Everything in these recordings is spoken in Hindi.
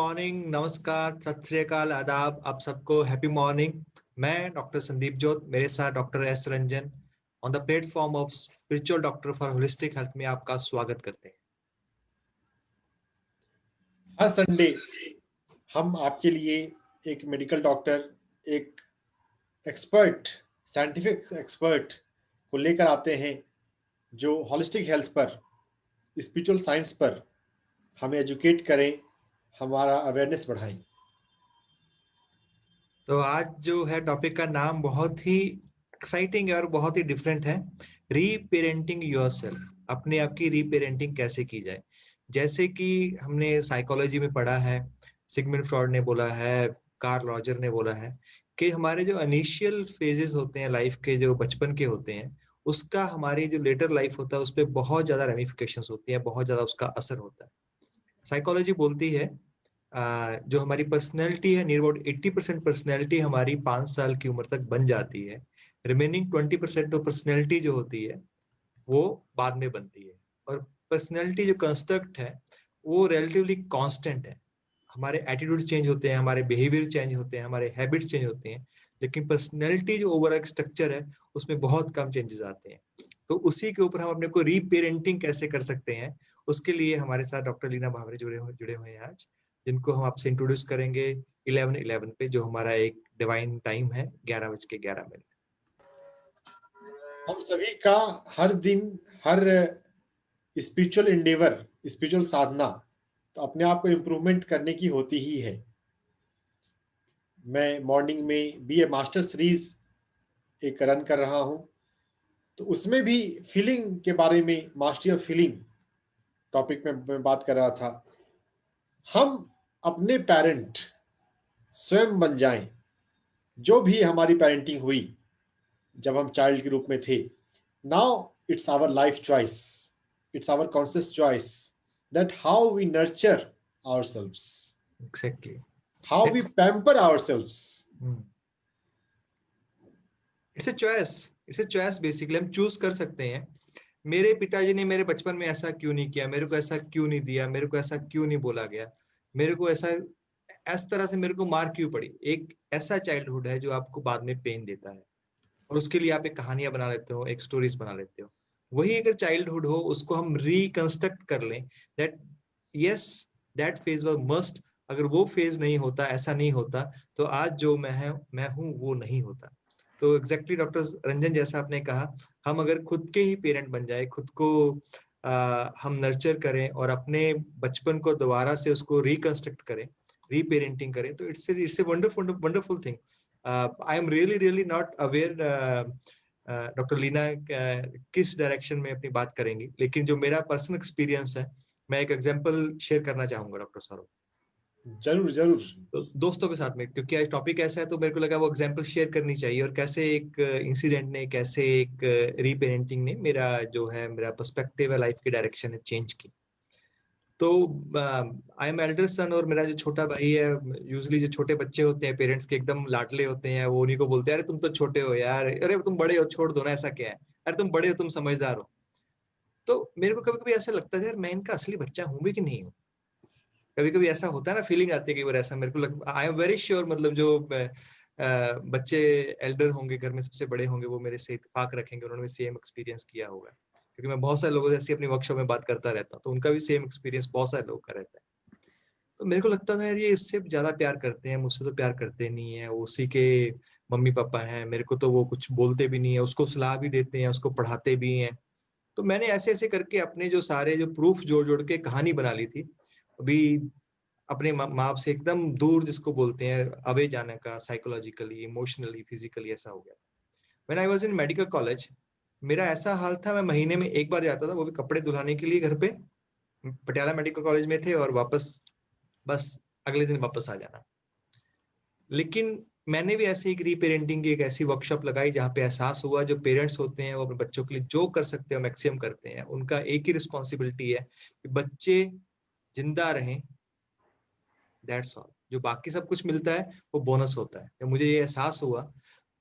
मॉर्निंग, नमस्कार, सत श्री अकाल, आदाब। आप सबको हैप्पी मॉर्निंग। मैं डॉक्टर संदीप जोत, मेरे साथ doctor S Ranjan on the platform of spiritual doctor for holistic health में आपका स्वागत करते हैं। हर संडे हम आपके लिए एक मेडिकल डॉक्टर, एक एक्सपर्ट, साइंटिफिक एक्सपर्ट को लेकर आते हैं जो होलिस्टिक हेल्थ पर, स्पिरिचुअल साइंस पर हमें एजुकेट करें, हमारा अवेयरनेस बढ़ाएं। तो आज जो है टॉपिक का नाम बहुत ही एक्साइटिंग है और बहुत ही डिफरेंट है, रीपेरेंटिंग योरसेल्फ। अपने आप की रीपेरेंटिंग कैसे की जाए। जैसे कि हमने साइकोलॉजी में पढ़ा है, सिगमंड फ्रॉइड ने बोला है, कार्ल रॉजर ने बोला है कि हमारे जो इनिशियल फेजेस होते हैं लाइफ के, जो बचपन के होते हैं, उसका हमारी जो लेटर लाइफ होता है उस पर बहुत ज्यादा रेमिफिकेशंस होती है, बहुत ज्यादा उसका असर होता है। साइकोलॉजी बोलती है जो हमारी पर्सनैलिटी है, नियर अबाउट 80% पर्सनैलिटी हमारी 5 साल की उम्र तक बन जाती है। रिमेनिंग 20% ऑफ पर्सनैलिटी जो होती है वो बाद में बनती है। और पर्सनैलिटी जो कंस्ट्रक्ट है वो रिलेटिवली कांस्टेंट है। हमारे एटीट्यूड चेंज होते हैं, हमारे बिहेवियर चेंज होते हैं, हमारे हैबिट्स चेंज होते हैं, लेकिन पर्सनैलिटी जो ओवरऑल स्ट्रक्चर है उसमें बहुत कम चेंजेस आते हैं। तो उसी के ऊपर हम अपने को रीपेरेंटिंग कैसे कर सकते हैं, उसके लिए हमारे साथ डॉक्टर लीना भावरे जुड़े हुए हैं आज, जिनको हम आपसे इंट्रोड्यूस करेंगे 11:11 पे, जो हमारा एक डिवाइन टाइम है, 11:11। हम सभी का हर दिन, हर स्पिरिचुअल इंडेवर, स्पिरिचुअल साधना तो अपने आप को इम्प्रूवमेंट करने की होती ही है। मैं मॉर्निंग में बी ए मास्टर सीरीज एक रन कर रहा हूं, तो उसमें भी फीलिंग के बारे में, मास्टरी ऑफ फीलिंग टॉपिक में मैं बात कर रहा था। हम अपने पेरेंट स्वयं बन जाएं। जो भी हमारी पेरेंटिंग हुई जब हम चाइल्ड के रूप में थे, now it's our life choice, it's our conscious choice that how we nurture ourselves, exactly. How we pamper ourselves. It's a choice basically. हम चूज कर सकते हैं, मेरे पिताजी ने मेरे बचपन में ऐसा क्यों नहीं किया, मेरे को ऐसा क्यों नहीं दिया, मेरे को ऐसा क्यों नहीं बोला गया, मेरे को ऐसा इस तरह से मेरे को मार क्यों पड़ी। एक ऐसा चाइल्डहुड है जो आपको बाद में पेन देता है, और उसके लिए आप एक कहानियां बना लेते हो, एक स्टोरीज बना लेते हो। वही अगर चाइल्डहुड हो, उसको हम रिकंस्ट्रक्ट कर लें that yes, that phase was must. अगर वो फेज नहीं होता, ऐसा नहीं होता, तो आज जो मैं हूं वो नहीं होता। तो एग्जैक्टली डॉक्टर रंजन, जैसा आपने कहा, हम अगर खुद के ही पेरेंट बन जाए, खुद को हम नर्चर करें और अपने बचपन को दोबारा से उसको रिकंस्ट्रक्ट करें, रीपेरेंटिंग करें, तो it's a wonderful wonderful thing. I am really not aware doctor Leena किस डायरेक्शन में अपनी बात करेंगी, लेकिन जो मेरा पर्सनल एक्सपीरियंस है, मैं एक एग्जांपल शेयर करना चाहूंगा डॉक्टर सौरभ। जरूर जरूर। तो दोस्तों के साथ में, क्योंकि आज टॉपिक ऐसा है तो मेरे को लगा वो एग्जांपल शेयर करनी चाहिए, और कैसे एक इंसिडेंट ने, कैसे एक रीपेरेंटिंग ने मेरा जो है, मेरा पर्सपेक्टिव है, लाइफ की डायरेक्शन है, चेंज की। तो आई एम एल्डर सन, और मेरा जो छोटा भाई है, यूजुअली जो छोटे बच्चे होते हैं पेरेंट्स के एकदम लाडले होते हैं, वो उन्हीं को बोलते हैं, अरे तुम तो छोटे हो यार, अरे तुम बड़े हो, छोड़ दो ना, ऐसा क्या है, अरे तुम बड़े हो, तुम समझदार हो। तो मेरे को कभी कभी ऐसा लगता है यार, मैं इनका असली बच्चा हूं भी कि नहीं हूँ। कभी कभी ऐसा होता है ना, फीलिंग आती है कई बार ऐसा, मेरे को आई एम वेरी श्योर, मतलब जो बच्चे एल्डर होंगे घर में, सबसे बड़े होंगे, वो मेरे से इत्तेफाक रखेंगे, उन्होंने सेम एक्सपीरियंस किया होगा, क्योंकि मैं बहुत सारे लोगों से ऐसी अपनी वर्कशॉप में बात करता रहता हूँ, तो उनका भी सेम एक्सपीरियंस बहुत सारे लोगों का रहता है। तो मेरे को लगता था यार, ये इससे ज्यादा प्यार करते हैं, मुझसे तो प्यार करते नहीं है, वो उसी के मम्मी पापा हैं, मेरे को तो वो कुछ बोलते भी नहीं है, उसको सलाह भी देते हैं, उसको पढ़ाते भी हैं। तो मैंने ऐसे ऐसे करके अपने जो सारे जो प्रूफ जोड़ जोड़ के कहानी बना ली थी। अभी अपने माँ बाप से एकदम दूर, जिसको बोलते हैं अवे जाने का, साइकोलॉजिकली, इमोशनली, फिजिकली, ऐसा हो गया। When I was in medical college, मेरा ऐसा हाल था, मैं महीने में एक बार जाता था, वो भी कपड़े धुलाने के लिए घर पे। पटियाला मेडिकल कॉलेज में थे, और वापस बस अगले दिन वापस आ जाना। लेकिन मैंने भी ऐसे एक रीपेरेंटिंग की एक ऐसी वर्कशॉप लगाई, जहाँ पे एहसास हुआ जो पेरेंट्स होते हैं वो अपने बच्चों के लिए जो कर सकते हैं मैक्सिमम करते हैं। उनका एक ही रिस्पॉन्सिबिलिटी है कि बच्चे जिंदा रहें, दैट्स ऑल। जो बाकी सब कुछ मिलता है वो बोनस होता है। जब मुझे ये एहसास हुआ,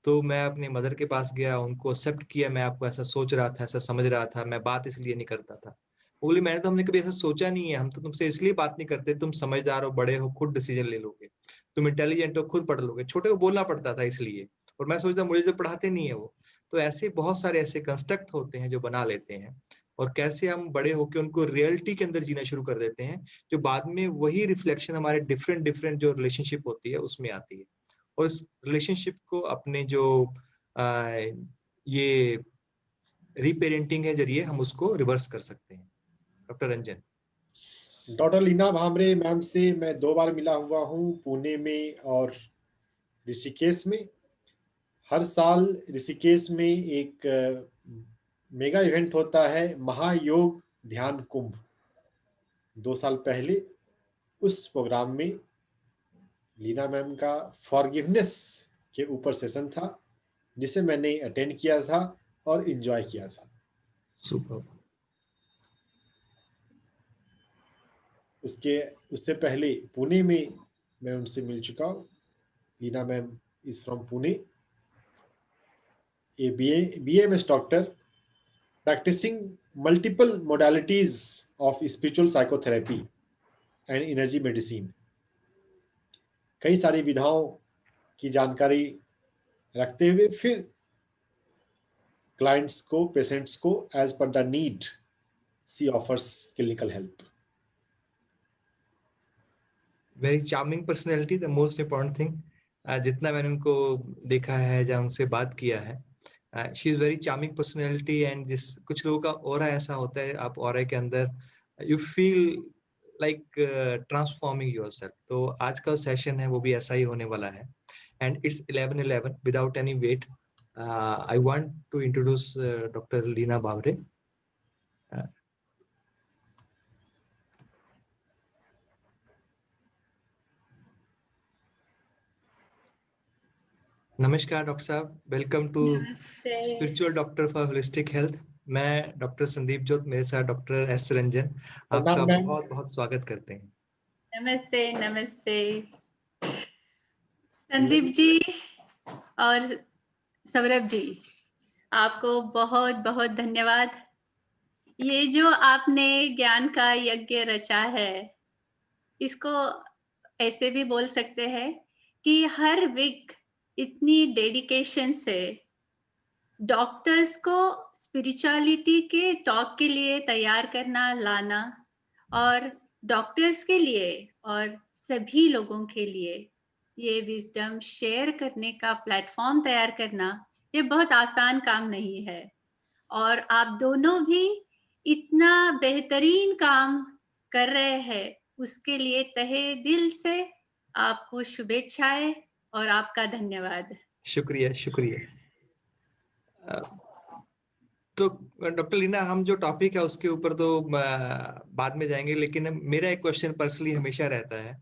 तो मैं अपनी मदर के पास गया, उनको एक्सेप्ट किया, मैं आपको ऐसा सोच रहा था, ऐसा समझ रहा था, मैं बात इसलिए नहीं करता था। बोली मैंने तो हमने कभी ऐसा सोचा नहीं है, हम तो तुमसे इसलिए बात नहीं करते, तुम समझदार हो, बड़े हो, खुद डिसीजन ले लोगे, तुम इंटेलिजेंट हो, खुद पढ़ लोगे। छोटे को बोलना पड़ता था इसलिए, और मैं सोचता मुझे तो पढ़ाते नहीं है वो। तो ऐसे बहुत सारे ऐसे कंस्ट्रक्ट होते हैं जो बना लेते हैं, और कैसे हम बड़े होकर उनको रियलिटी के अंदर जीना शुरू कर देते हैं, जो बाद में वही रिफ्लेक्शन हमारे डिफरेंट डिफरेंट जो रिलेशनशिप होती है उसमें आती है। और इस रिलेशनशिप को अपने जो आ, ये रीपेरेंटिंग के जरिए हम उसको रिवर्स कर सकते हैं। Doctor Ranjan. Doctor Leena Bhamre ma'am से मैं 2 बार मिला हुआ हूँ, पुणे में और ऋषिकेश में। हर साल ऋषिकेश में एक मेगा इवेंट होता है, महायोग ध्यान कुंभ। 2 साल पहले उस प्रोग्राम में लीना मैम का फॉरगिवनेस के ऊपर सेशन था, जिसे मैंने अटेंड किया था और एंजॉय किया था। सुपर। उससे पहले पुणे में मैं उनसे मिल चुका हूँ। Leena ma'am is from Pune, a BMS doctor, practicing multiple modalities of spiritual psychotherapy and energy medicine। कई सारी विधाओं की जानकारी रखते हुए फिर क्लाइंट्स को, पेशेंट्स को as per the need she offers clinical help. Very charming personality, the most important thing. जितना मैंने उनको देखा है या उनसे बात किया है, she is very charming personality. And जिस कुछ लोगों का ऑरा ऐसा होता है, आप ऑरा के अंदर you feel like transforming yourself. तो आज का सेशन है वो भी ऐसा ही होने वाला है। And it's 11:11 without any wait. I want to introduce doctor Leena Bhamre. नमस्कार डॉक्टर साहब, welcome to spiritual doctor for holistic health. मैं डॉक्टर संदीप जोत, मेरे साथ डॉक्टर एस रंजन, आपका बहुत बहुत स्वागत करते हैं। नमस्ते नमस्ते संदीप जी और सौरभ जी, आपको बहुत बहुत धन्यवाद। ये जो आपने ज्ञान का यज्ञ रचा है, इसको ऐसे भी बोल सकते हैं कि हर वीक इतनी डेडिकेशन से डॉक्टर्स को स्पिरिचुअलिटी के टॉक के लिए तैयार करना, लाना, और डॉक्टर्स के लिए और सभी लोगों के लिए ये विजडम शेयर करने का प्लेटफॉर्म तैयार करना, ये बहुत आसान काम नहीं है। और आप दोनों भी इतना बेहतरीन काम कर रहे हैं, उसके लिए तहे दिल से आपको शुभेच्छाएं और आपका धन्यवाद। शुक्रिया शुक्रिया। तो डॉक्टर लीना, हम जो टॉपिक है उसके ऊपर तो बाद में जाएंगे, लेकिन मेरा एक क्वेश्चन पर्सनली हमेशा रहता है,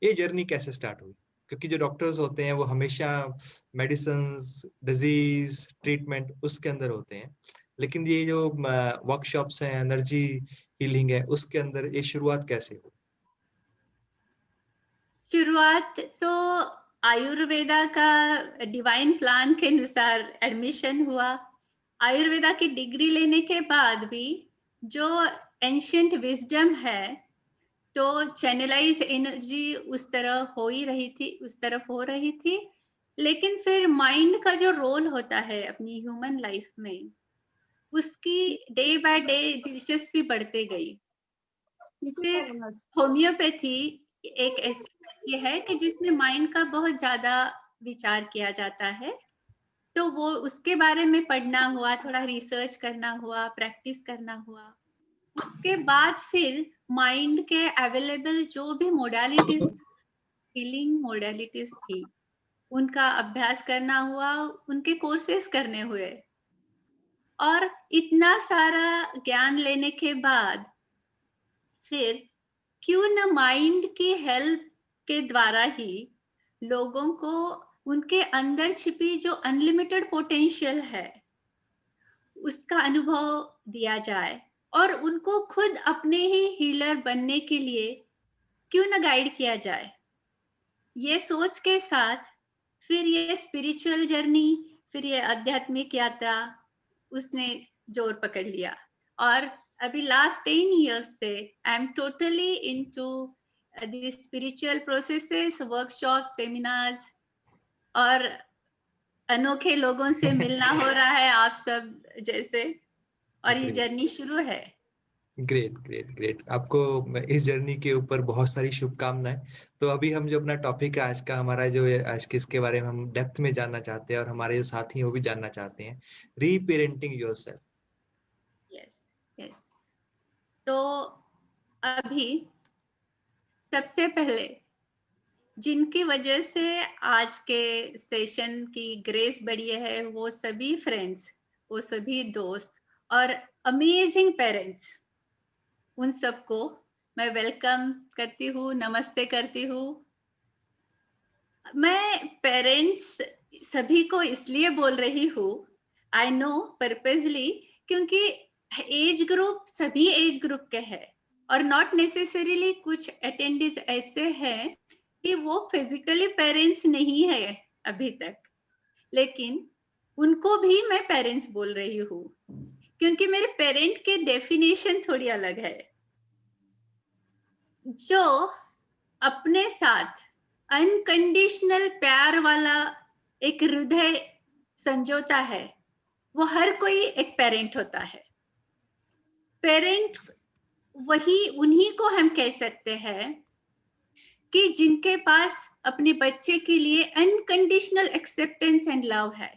ये जर्नी कैसे स्टार्ट हुई? क्योंकि जो डॉक्टर्स होते हैं वो हमेशा मेडिसिन्स, डिजीज, ट्रीटमेंट उसके अंदर होते हैं, लेकिन ये जो वर्कशॉप्स हैं, एनर्जी हीलिंग है, उसके अंदर ये शुरुआत कैसे हुई? शुरुआत तो आयुर्वेदा का डिवाइन प्लान के अनुसार एडमिशन हुआ। आयुर्वेदा की डिग्री लेने के बाद भी जो एंशिएंट विजडम है, तो चैनलाइज एनर्जी उस तरह हो ही रही थी, उस तरफ हो रही थी। लेकिन फिर माइंड का जो रोल होता है अपनी ह्यूमन लाइफ में, उसकी डे बाय डे दिलचस्पी बढ़ते गई। फिर होम्योपैथी एक ऐसी विधि है कि जिसमें माइंड का बहुत ज्यादा विचार किया जाता है, तो वो उसके बारे में पढ़ना हुआ, थोड़ा रिसर्च करना हुआ, प्रैक्टिस करना हुआ। उसके बाद फिर माइंड के अवेलेबल जो भी मोडालिटीज, हीलिंग मोडालिटीज थी, उनका अभ्यास करना हुआ, उनके कोर्सेज करने हुए। और इतना सारा ज्ञान लेने के बाद फिर क्यों न माइंड की हेल्प के द्वारा ही लोगों को उनके अंदर छिपी जो अनलिमिटेड पोटेंशियल है उसका अनुभव दिया जाए, और उनको खुद अपने ही हीलर बनने के लिए क्यों न गाइड किया जाए। ये सोच के साथ फिर ये स्पिरिचुअल जर्नी, फिर ये आध्यात्मिक यात्रा, उसने जोर पकड़ लिया। और अभी लास्ट 10 years से I am totally into the spiritual processes, workshop, seminars, और अनोखे लोगों से मिलना हो रहा है आप सब जैसे, और ये जर्नी शुरू है। ग्रेट ग्रेट ग्रेट, आपको इस जर्नी के ऊपर बहुत सारी शुभकामनाएं। तो अभी हम जो अपना टॉपिक है आज का, हमारा जो है आज के, इसके बारे में हम डेप्थ में जानना चाहते हैं और हमारे जो साथी हैं वो भी जानना चाहते हैं, रीपेरेंटिंग योरसेल्फ। Yes yes. तो अभी सबसे पहले जिनकी वजह से आज के सेशन की ग्रेस बढ़ी है, वो सभी फ्रेंड्स, वो सभी दोस्त और अमेजिंग पेरेंट्स, उन सबको मैं वेलकम करती हूँ, नमस्ते करती हूँ। मैं पेरेंट्स सभी को इसलिए बोल रही हूँ, आई नो पर्पसली, क्योंकि एज ग्रुप सभी एज ग्रुप के हैं, और नॉट नेसेसरीली कुछ अटेंडीज ऐसे हैं कि वो फिजिकली पेरेंट्स नहीं है अभी तक, लेकिन उनको भी मैं पेरेंट्स बोल रही हूँ, क्योंकि मेरे पेरेंट के डेफिनेशन थोड़ी अलग है। जो अपने साथ अनकंडीशनल प्यार वाला एक हृदय संजोता है, वो हर कोई एक पेरेंट होता है। पेरेंट वही, उन्हीं को हम कह सकते हैं कि जिनके पास अपने बच्चे के लिए अनकंडीशनल एक्सेप्टेंस एंड लव है।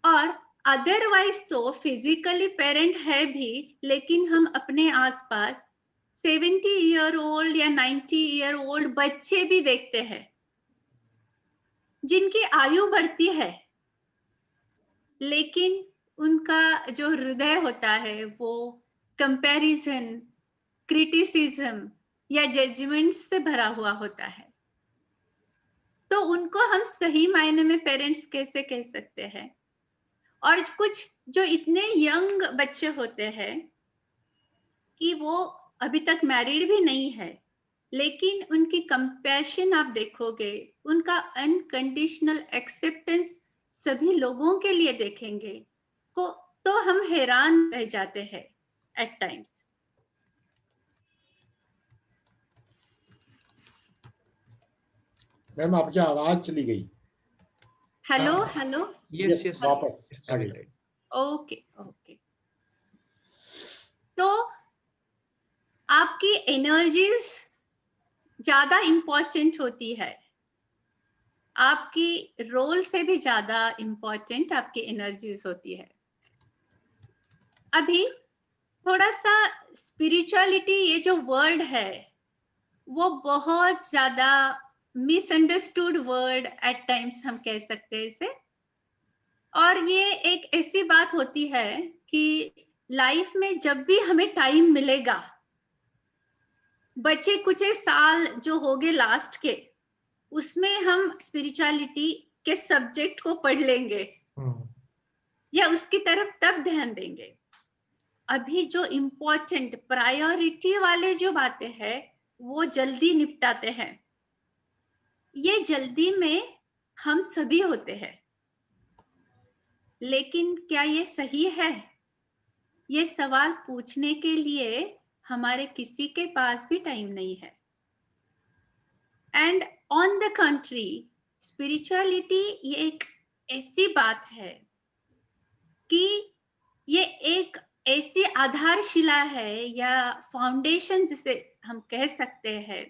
और अदरवाइज तो फिजिकली पेरेंट है भी, लेकिन हम अपने आसपास 70 ईयर ओल्ड या 90 ईयर ओल्ड बच्चे भी देखते हैं जिनकी आयु बढ़ती है, लेकिन उनका जो हृदय होता है वो कंपैरिजन, क्रिटिसिज्म या जजमेंट से भरा हुआ होता है। तो उनको हम सही मायने में पेरेंट्स कैसे कह सकते हैं? और कुछ जो इतने यंग बच्चे होते हैं कि वो अभी तक मैरिड भी नहीं है, लेकिन उनकी कंपैशन आप देखोगे, उनका अनकंडीशनल एक्सेप्टेंस सभी लोगों के लिए देखेंगे को, तो हम हैरान रह जाते हैं एट टाइम्स। मैम आपकी आवाज चली गई। हेलो हेलो, यस यस, वापस आ गई। Okay okay. तो आपकी एनर्जीज ज्यादा इंपॉर्टेंट होती है, आपकी रोल से भी ज्यादा इंपॉर्टेंट आपकी एनर्जीज होती है। अभी थोड़ा सा स्पिरिचुअलिटी, ये जो वर्ड है वो बहुत ज्यादा मिसअंडरस्टूड वर्ड एट टाइम्स हम कह सकते हैं इसे। और ये एक ऐसी बात होती है कि लाइफ में जब भी हमें टाइम मिलेगा, बचे कुछ साल जो हो गए लास्ट के, उसमें हम स्पिरिचुअलिटी के सब्जेक्ट को पढ़ लेंगे या उसकी तरफ तब ध्यान देंगे। अभी जो इम्पोर्टेंट प्रायोरिटी वाले जो बातें हैं वो जल्दी निपटाते हैं। ये जल्दी में हम सभी होते हैं, लेकिन क्या ये सही है? ये सवाल पूछने के लिए हमारे किसी के पास भी टाइम नहीं है। And on the country, spirituality ये एक ऐसी बात है कि ये एक ऐसी आधारशिला है या फाउंडेशन जिसे हम कह सकते हैं।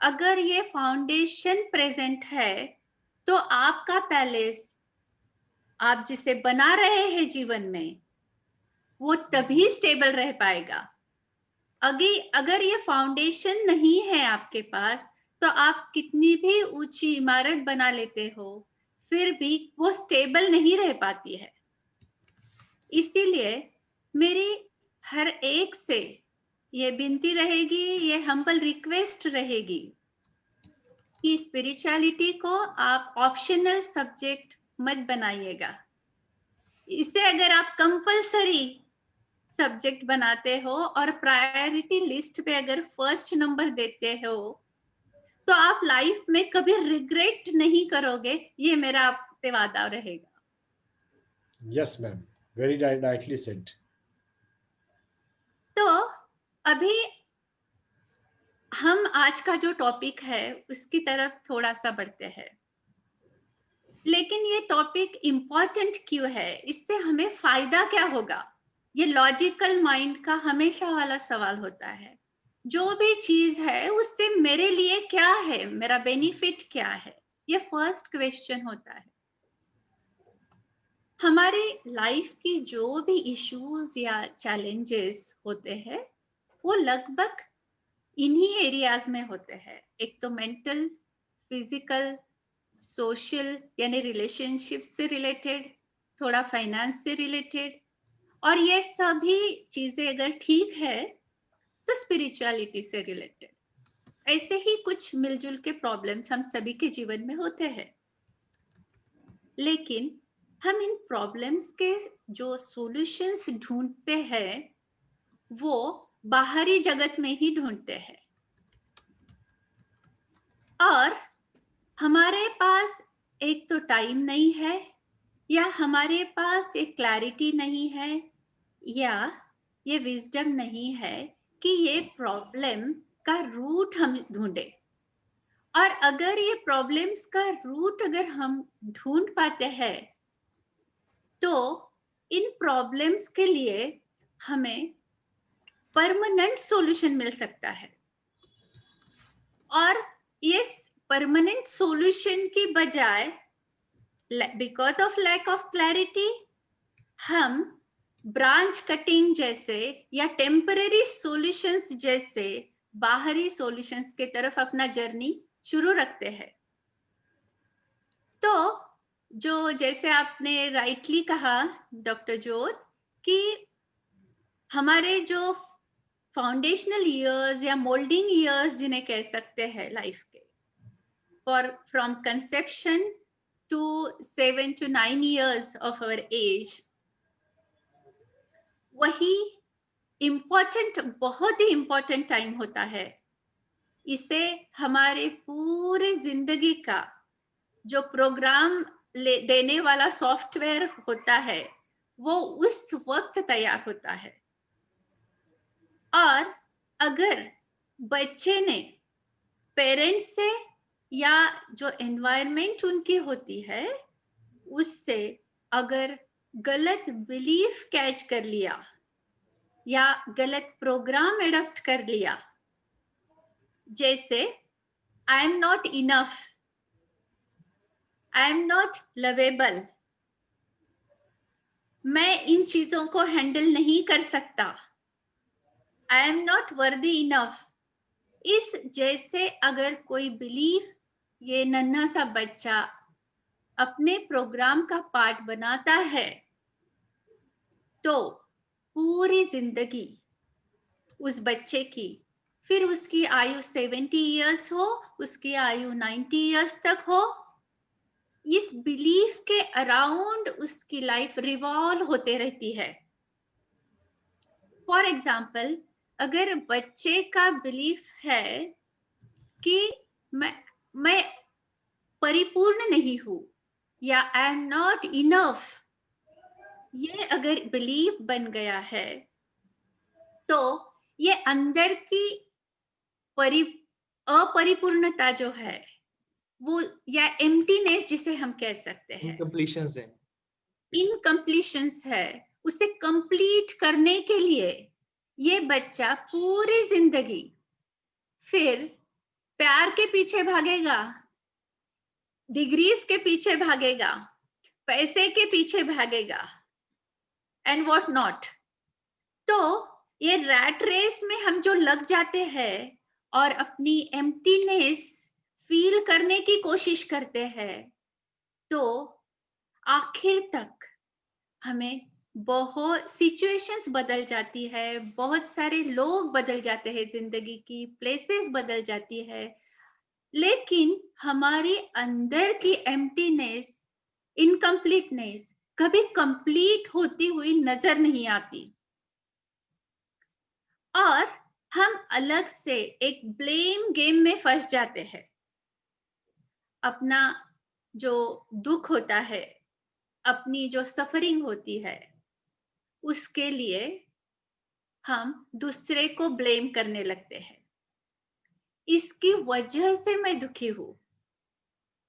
अगर ये फाउंडेशन प्रेजेंट है तो आपका पैलेस, आप जिसे बना रहे हैं जीवन में, वो तभी स्टेबल रह पाएगा। अगर ये फाउंडेशन नहीं है आपके पास, तो आप कितनी भी ऊंची इमारत बना लेते हो, फिर भी वो स्टेबल नहीं रह पाती है। इसीलिए मेरी हर एक से ये विनती रहेगी, ये हम्बल रिक्वेस्ट रहेगी कि स्पिरिचुअलिटी को आप ऑप्शनल सब्जेक्ट मत बनाइएगा। इसे अगर आप कंपलसरी सब्जेक्ट बनाते हो और प्रायोरिटी लिस्ट पे अगर फर्स्ट नंबर देते हो, तो आप लाइफ में कभी रिग्रेट नहीं करोगे, ये मेरा आपसे वादा रहेगा। Yes ma'am, very rightly said. अभी हम आज का जो टॉपिक है उसकी तरफ थोड़ा सा बढ़ते हैं, लेकिन ये टॉपिक इम्पोर्टेंट क्यों है, इससे हमें फायदा क्या होगा, ये लॉजिकल माइंड का हमेशा वाला सवाल होता है। जो भी चीज है उससे मेरे लिए क्या है, मेरा बेनिफिट क्या है, ये फर्स्ट क्वेश्चन होता है। हमारे लाइफ की जो भी इश्यूज या चैलेंजेस होते हैं वो लगभग इन्हीं एरियाज में होते हैं। एक तो मेंटल, फिजिकल, सोशल यानी रिलेशनशिप से रिलेटेड, थोड़ा फाइनेंस से रिलेटेड, और ये सभी चीजें अगर ठीक है तो स्पिरिचुअलिटी से रिलेटेड। ऐसे ही कुछ मिलजुल के प्रॉब्लम्स हम सभी के जीवन में होते हैं, लेकिन हम इन प्रॉब्लम्स के जो सॉल्यूशंस ढूंढते हैं वो बाहरी जगत में ही ढूंढते हैं, और हमारे पास एक तो टाइम नहीं है, या हमारे पास एक क्लैरिटी नहीं है, या ये विजडम नहीं है कि ये प्रॉब्लम का रूट हम ढूंढे। और अगर ये प्रॉब्लम्स का रूट अगर हम ढूंढ पाते हैं तो इन प्रॉब्लम्स के लिए हमें परमानेंट सॉल्यूशन मिल सकता है। और ये परमानेंट सॉल्यूशन की बजाय because of lack of clarity हम ब्रांच कटिंग जैसे या टेम्पररी सॉल्यूशंस जैसे बाहरी सॉल्यूशंस के तरफ अपना जर्नी शुरू रखते हैं। तो जो जैसे आपने राइटली कहा डॉक्टर जोत कि हमारे जो फाउंडेशनल ईयर्स या मोल्डिंग ईयर्स जिन्हें कह सकते हैं लाइफ के, for from conception to 7 to 9 years of our age, वही इम्पोर्टेंट, बहुत ही इम्पोर्टेंट टाइम होता है। इसे हमारे पूरे जिंदगी का जो प्रोग्राम देने वाला सॉफ्टवेयर होता है वो उस वक्त तैयार होता है। और अगर बच्चे ने पेरेंट्स से या जो एनवायरनमेंट उनकी होती है उससे अगर गलत बिलीफ कैच कर लिया या गलत प्रोग्राम एडॉप्ट कर लिया, जैसे I am not enough, I am not lovable, मैं इन चीजों को हैंडल नहीं कर सकता, I am not worthy enough, इस जैसे अगर कोई बिलीफ ये नन्हा सा बच्चा अपने प्रोग्राम का पार्ट बनाता है तो पूरी जिंदगी उस बच्चे की, फिर उसकी आयु 70 इयर्स हो, उसकी आयु 90 इयर्स तक हो, इस बिलीफ के अराउंड उसकी लाइफ रिवॉल्व होते रहती है। फॉर एग्जाम्पल, अगर बच्चे का बिलीफ है कि मैं परिपूर्ण नहीं हूं या आई एम नॉट इनफ, ये अगर बिलीफ बन गया है तो ये अंदर की अपरिपूर्णता जो है वो, या एम्प्टीनेस जिसे हम कह सकते हैं, इनकम्प्लीशंस है, उसे कंप्लीट करने के लिए ये बच्चा पूरी जिंदगी फिर प्यार के पीछे भागेगा, डिग्रीज के पीछे भागेगा, पैसे के पीछे भागेगा एंड व्हाट नॉट। तो ये रैट रेस में हम जो लग जाते हैं और अपनी एम्प्टीनेस फील करने की कोशिश करते हैं तो आखिर तक हमें बहुत सिचुएशंस बदल जाती है, बहुत सारे लोग बदल जाते हैं, जिंदगी की प्लेसेस बदल जाती है, लेकिन हमारी अंदर की एम्प्टीनेस, इनकम्प्लीटनेस कभी कंप्लीट होती हुई नजर नहीं आती। और हम अलग से एक ब्लेम गेम में फंस जाते हैं। अपना जो दुख होता है, अपनी जो सफरिंग होती है, उसके लिए हम दूसरे को ब्लेम करने लगते हैं। इसकी वजह से मैं दुखी हूं,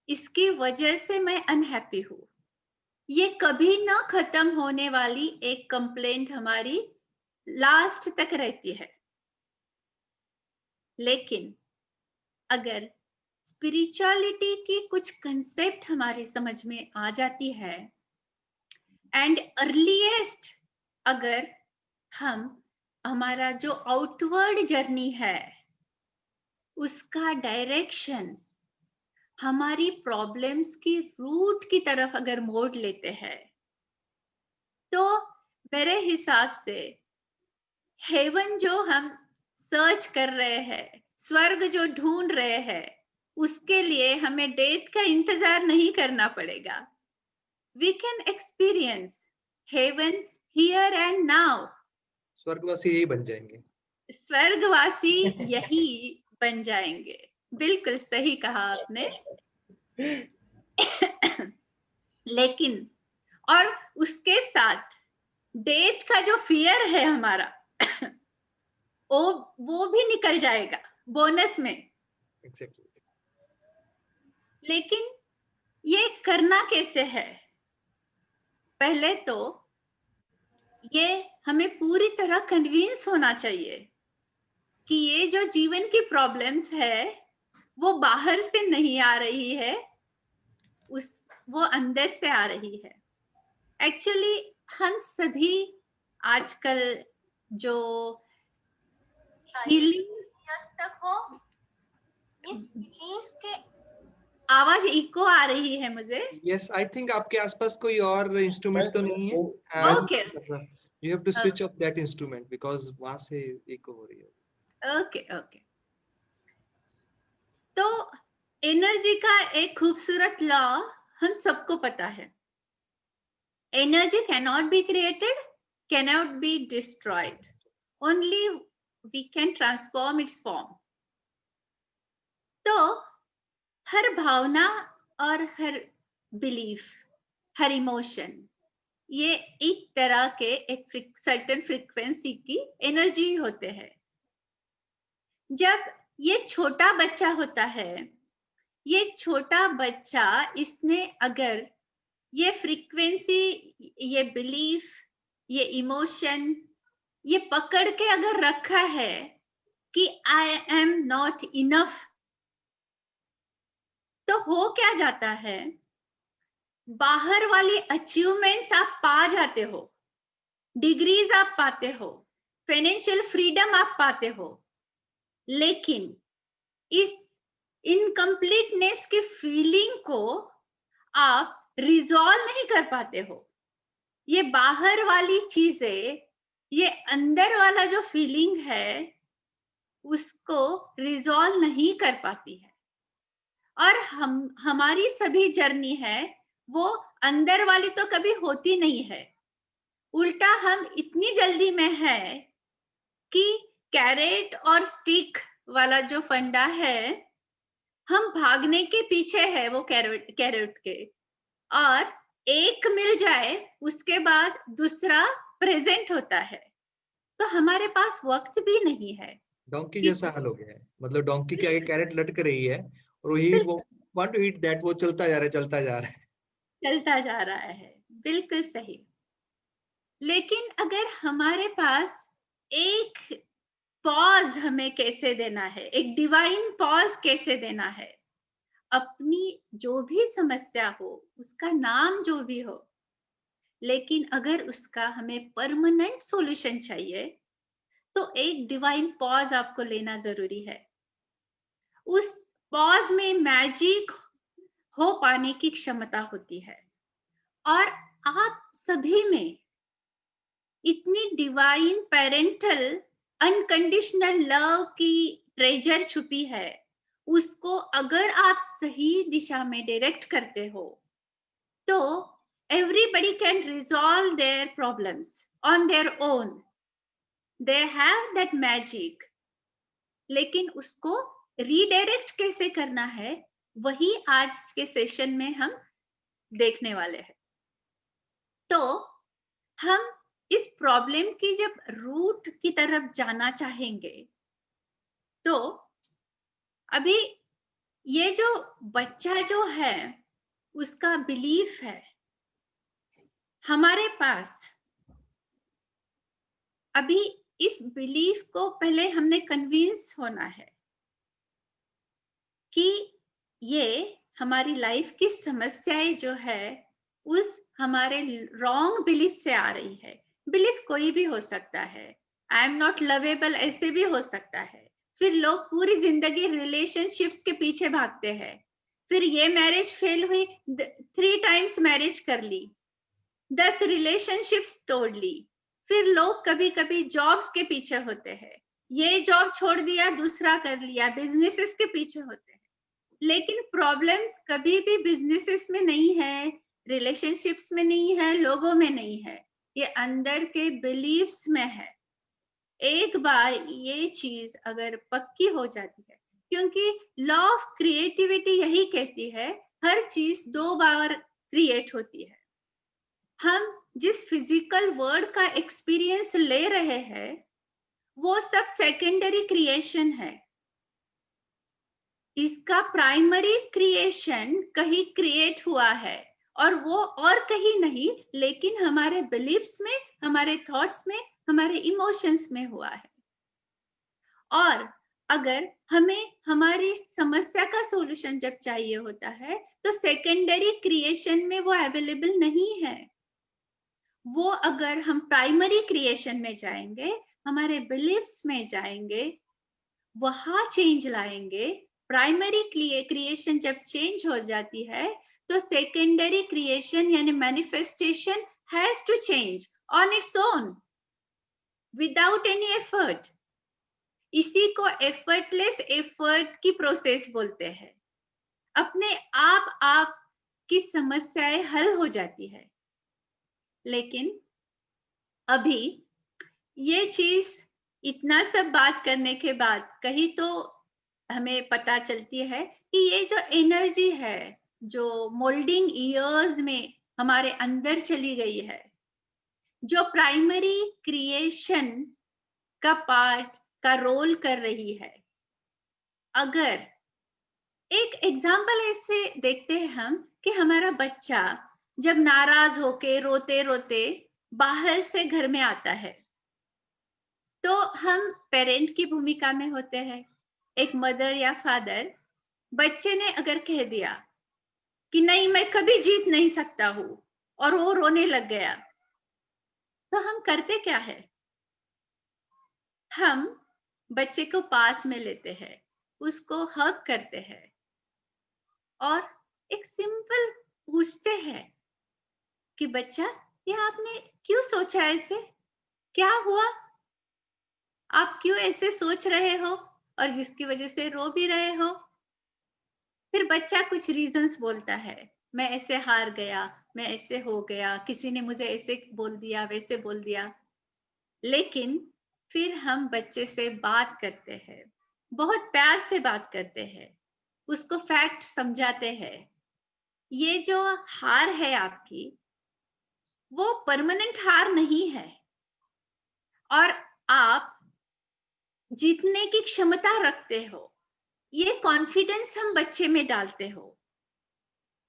इसकी वजह से मैं अनहैप्पी हूं। ये कभी ना खत्म होने वाली एक कंप्लेंट हमारी लास्ट तक रहती है। लेकिन अगर स्पिरिचुअलिटी की कुछ कंसेप्ट हमारी समझ में आ जाती है, एंड अर्लीएस्ट अगर हम हमारा जो आउटवर्ड जर्नी है उसका डायरेक्शन हमारी प्रॉब्लम्स की रूट की तरफ अगर मोड़ लेते हैं, तो मेरे हिसाब से हेवन जो हम सर्च कर रहे हैं, स्वर्ग जो ढूंढ रहे हैं, उसके लिए हमें डेथ का इंतजार नहीं करना पड़ेगा। We can experience heaven here and now. स्वर्गवासी यही बन जाएंगे। स्वर्गवासी यही बन जाएंगे। बिल्कुल सही कहा आपने। लेकिन और उसके साथ डेथ का जो फियर है हमारा वो भी निकल जाएगा बोनस में। Exactly. लेकिन ये करना कैसे है? पहले तो ये हमें पूरी तरह कन्विंस होना चाहिए कि ये जो जीवन की प्रॉब्लम्स है वो बाहर से नहीं आ रही है, वो अंदर से आ रही है। एक्चुअली हम सभी आजकल जो हीलिंग तक हो, इस बिलीफ के आवाज इको आ रही है मुझे। Yes, I think आपके आसपास कोई और इंस्ट्रूमेंट तो नहीं है। Okay. You have to switch off that instrument because वहां से इको हो रही है। ओके। तो एनर्जी का एक खूबसूरत लॉ हम सबको पता है। Energy cannot be created, cannot be destroyed. Only we can transform its form. तो हर भावना और हर बिलीफ, हर इमोशन, ये एक तरह के एक सर्टेन फ्रीक्वेंसी की एनर्जी होते हैं। जब ये छोटा बच्चा होता है, ये छोटा बच्चा इसने अगर ये फ्रीक्वेंसी, ये बिलीफ, ये इमोशन ये पकड़ के अगर रखा है कि आई एम नॉट इनफ, तो हो क्या जाता है, बाहर वाली अचीवमेंट्स आप पा जाते हो, डिग्रीज आप पाते हो, फाइनेंशियल फ्रीडम आप पाते हो, लेकिन इस इनकम्प्लीटनेस की फीलिंग को आप रिजॉल्व नहीं कर पाते हो। ये बाहर वाली चीजें, ये अंदर वाला जो फीलिंग है उसको रिजॉल्व नहीं कर पाती है। और हमारी सभी जर्नी है वो अंदर वाली तो कभी होती नहीं है। उल्टा हम इतनी जल्दी में है कि कैरेट और स्टिक वाला जो फंडा है, हम भागने के पीछे है वो कैरेट के, और एक मिल जाए उसके बाद दूसरा प्रेजेंट होता है, तो हमारे पास वक्त भी नहीं है। डोंकी जैसा हाल हो गया है, मतलब डोंकी के आगे कैरेट लटक रही है और वही वो वांट टू ईट दैट, वो चलता जा रहा है। बिल्कुल सही। लेकिन अगर हमारे पास एक पॉज हमें कैसे देना है, एक डिवाइन पॉज कैसे देना है, अपनी जो भी समस्या हो, उसका नाम जो भी हो, लेकिन अगर उसका हमें परमानेंट सॉल्यूशन चाहिए तो एक डिवाइन पॉज आपको लेना जरूरी है। उस पॉज में मैजिक हो पाने की क्षमता होती है, और आप सभी में इतनी डिवाइन पेरेंटल अनकंडीशनल लव की ट्रेजर छुपी है, उसको अगर आप सही दिशा में डायरेक्ट करते हो तो everybody can resolve their problems on their own. They have that magic. लेकिन उसको रीडायरेक्ट कैसे करना है, वही आज के सेशन में हम देखने वाले हैं। तो हम इस प्रॉब्लम की जब रूट की तरफ जाना चाहेंगे, तो अभी ये जो बच्चा जो है उसका बिलीफ है हमारे पास। अभी इस बिलीफ को पहले हमने कन्विंस होना है कि ये हमारी लाइफ की समस्याएं जो है उस हमारे रॉन्ग बिलीफ से आ रही है। बिलीफ कोई भी हो सकता है, आई एम नॉट लवेबल ऐसे भी हो सकता है। फिर लोग पूरी जिंदगी रिलेशनशिप्स के पीछे भागते हैं, फिर ये मैरिज फेल हुई, 3 टाइम्स मैरिज कर ली, 10 रिलेशनशिप्स तोड़ ली। फिर लोग कभी कभी जॉब्स के पीछे होते हैं, ये जॉब छोड़ दिया दूसरा कर लिया, बिजनेसेस के पीछे होते हैं। लेकिन प्रॉब्लम्स कभी भी बिजनेसेस में नहीं है, रिलेशनशिप्स में नहीं है, लोगों में नहीं है, ये अंदर के बिलीव्स में है। एक बार ये चीज अगर पक्की हो जाती है, क्योंकि लॉ ऑफ क्रिएटिविटी यही कहती है हर चीज 2 बार क्रिएट होती है। हम जिस फिजिकल वर्ल्ड का एक्सपीरियंस ले रहे हैं वो सब सेकेंडरी क्रिएशन है। इसका प्राइमरी क्रिएशन कहीं क्रिएट हुआ है, और वो और कहीं नहीं लेकिन हमारे बिलीफ्स में, हमारे थॉट्स में, हमारे इमोशंस में हुआ है। और अगर हमें हमारी समस्या का सॉल्यूशन जब चाहिए होता है तो सेकेंडरी क्रिएशन में वो अवेलेबल नहीं है। वो अगर हम प्राइमरी क्रिएशन में जाएंगे, हमारे बिलीफ्स में जाएंगे, वहां चेंज लाएंगे। प्राइमरी क्रिएशन जब चेंज हो जाती है तो सेकेंडरी क्रिएशन यानी manifestation has to change on its own without any effort. इसी को एफर्टलेस एफर्ट की प्रोसेस बोलते हैं। अपने आप की समस्याएं हल हो जाती है। लेकिन अभी ये चीज इतना सब बात करने के बाद कहीं तो हमें पता चलती है कि ये जो एनर्जी है जो मोल्डिंग ईयर्स में हमारे अंदर चली गई है, जो प्राइमरी क्रिएशन का पार्ट का रोल कर रही है। अगर एक एग्जाम्पल ऐसे देखते हैं हम कि हमारा बच्चा जब नाराज होके रोते रोते बाहर से घर में आता है, तो हम पेरेंट की भूमिका में होते हैं। एक मदर या फादर, बच्चे ने अगर कह दिया कि नहीं मैं कभी जीत नहीं सकता हूं और वो रोने लग गया, तो हम करते क्या है? हम बच्चे को पास में लेते हैं, उसको हग करते हैं और एक सिंपल पूछते हैं कि बच्चा ये आपने क्यों सोचा ऐसे, क्या हुआ, आप क्यों ऐसे सोच रहे हो और जिसकी वजह से रो भी रहे हो? फिर बच्चा कुछ रीजंस बोलता है, मैं ऐसे हार गया, मैं ऐसे हो गया, किसी ने मुझे ऐसे बोल दिया, वैसे बोल दिया। लेकिन फिर हम बच्चे से बात करते हैं, बहुत प्यार से बात करते हैं, उसको फैक्ट समझाते हैं। ये जो हार है आपकी, वो परमानेंट हार नहीं है और आप जीतने की क्षमता रखते हो। ये कॉन्फिडेंस हम बच्चे में डालते हो।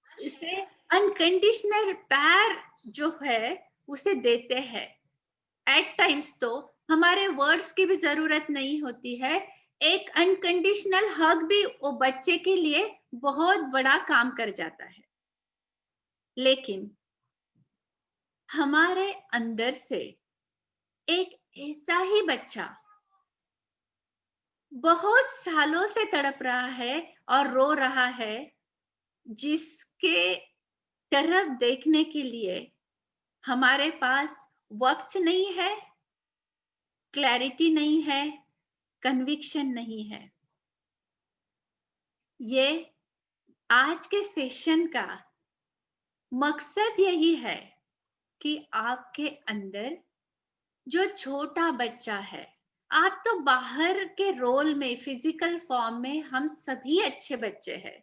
इसे अनकंडीशनल प्यार जो है उसे देते हैं। एट टाइम्स तो हमारे वर्ड्स की भी जरूरत नहीं होती है, एक अनकंडीशनल हग भी वो बच्चे के लिए बहुत बड़ा काम कर जाता है। लेकिन हमारे अंदर से एक ऐसा ही बच्चा बहुत सालों से तड़प रहा है और रो रहा है, जिसके तरफ देखने के लिए हमारे पास वक्त नहीं है, क्लैरिटी नहीं है, कन्विक्शन नहीं है। ये आज के सेशन का मकसद यही है कि आपके अंदर जो छोटा बच्चा है, आप तो बाहर के रोल में, फिजिकल फॉर्म में हम सभी अच्छे बच्चे हैं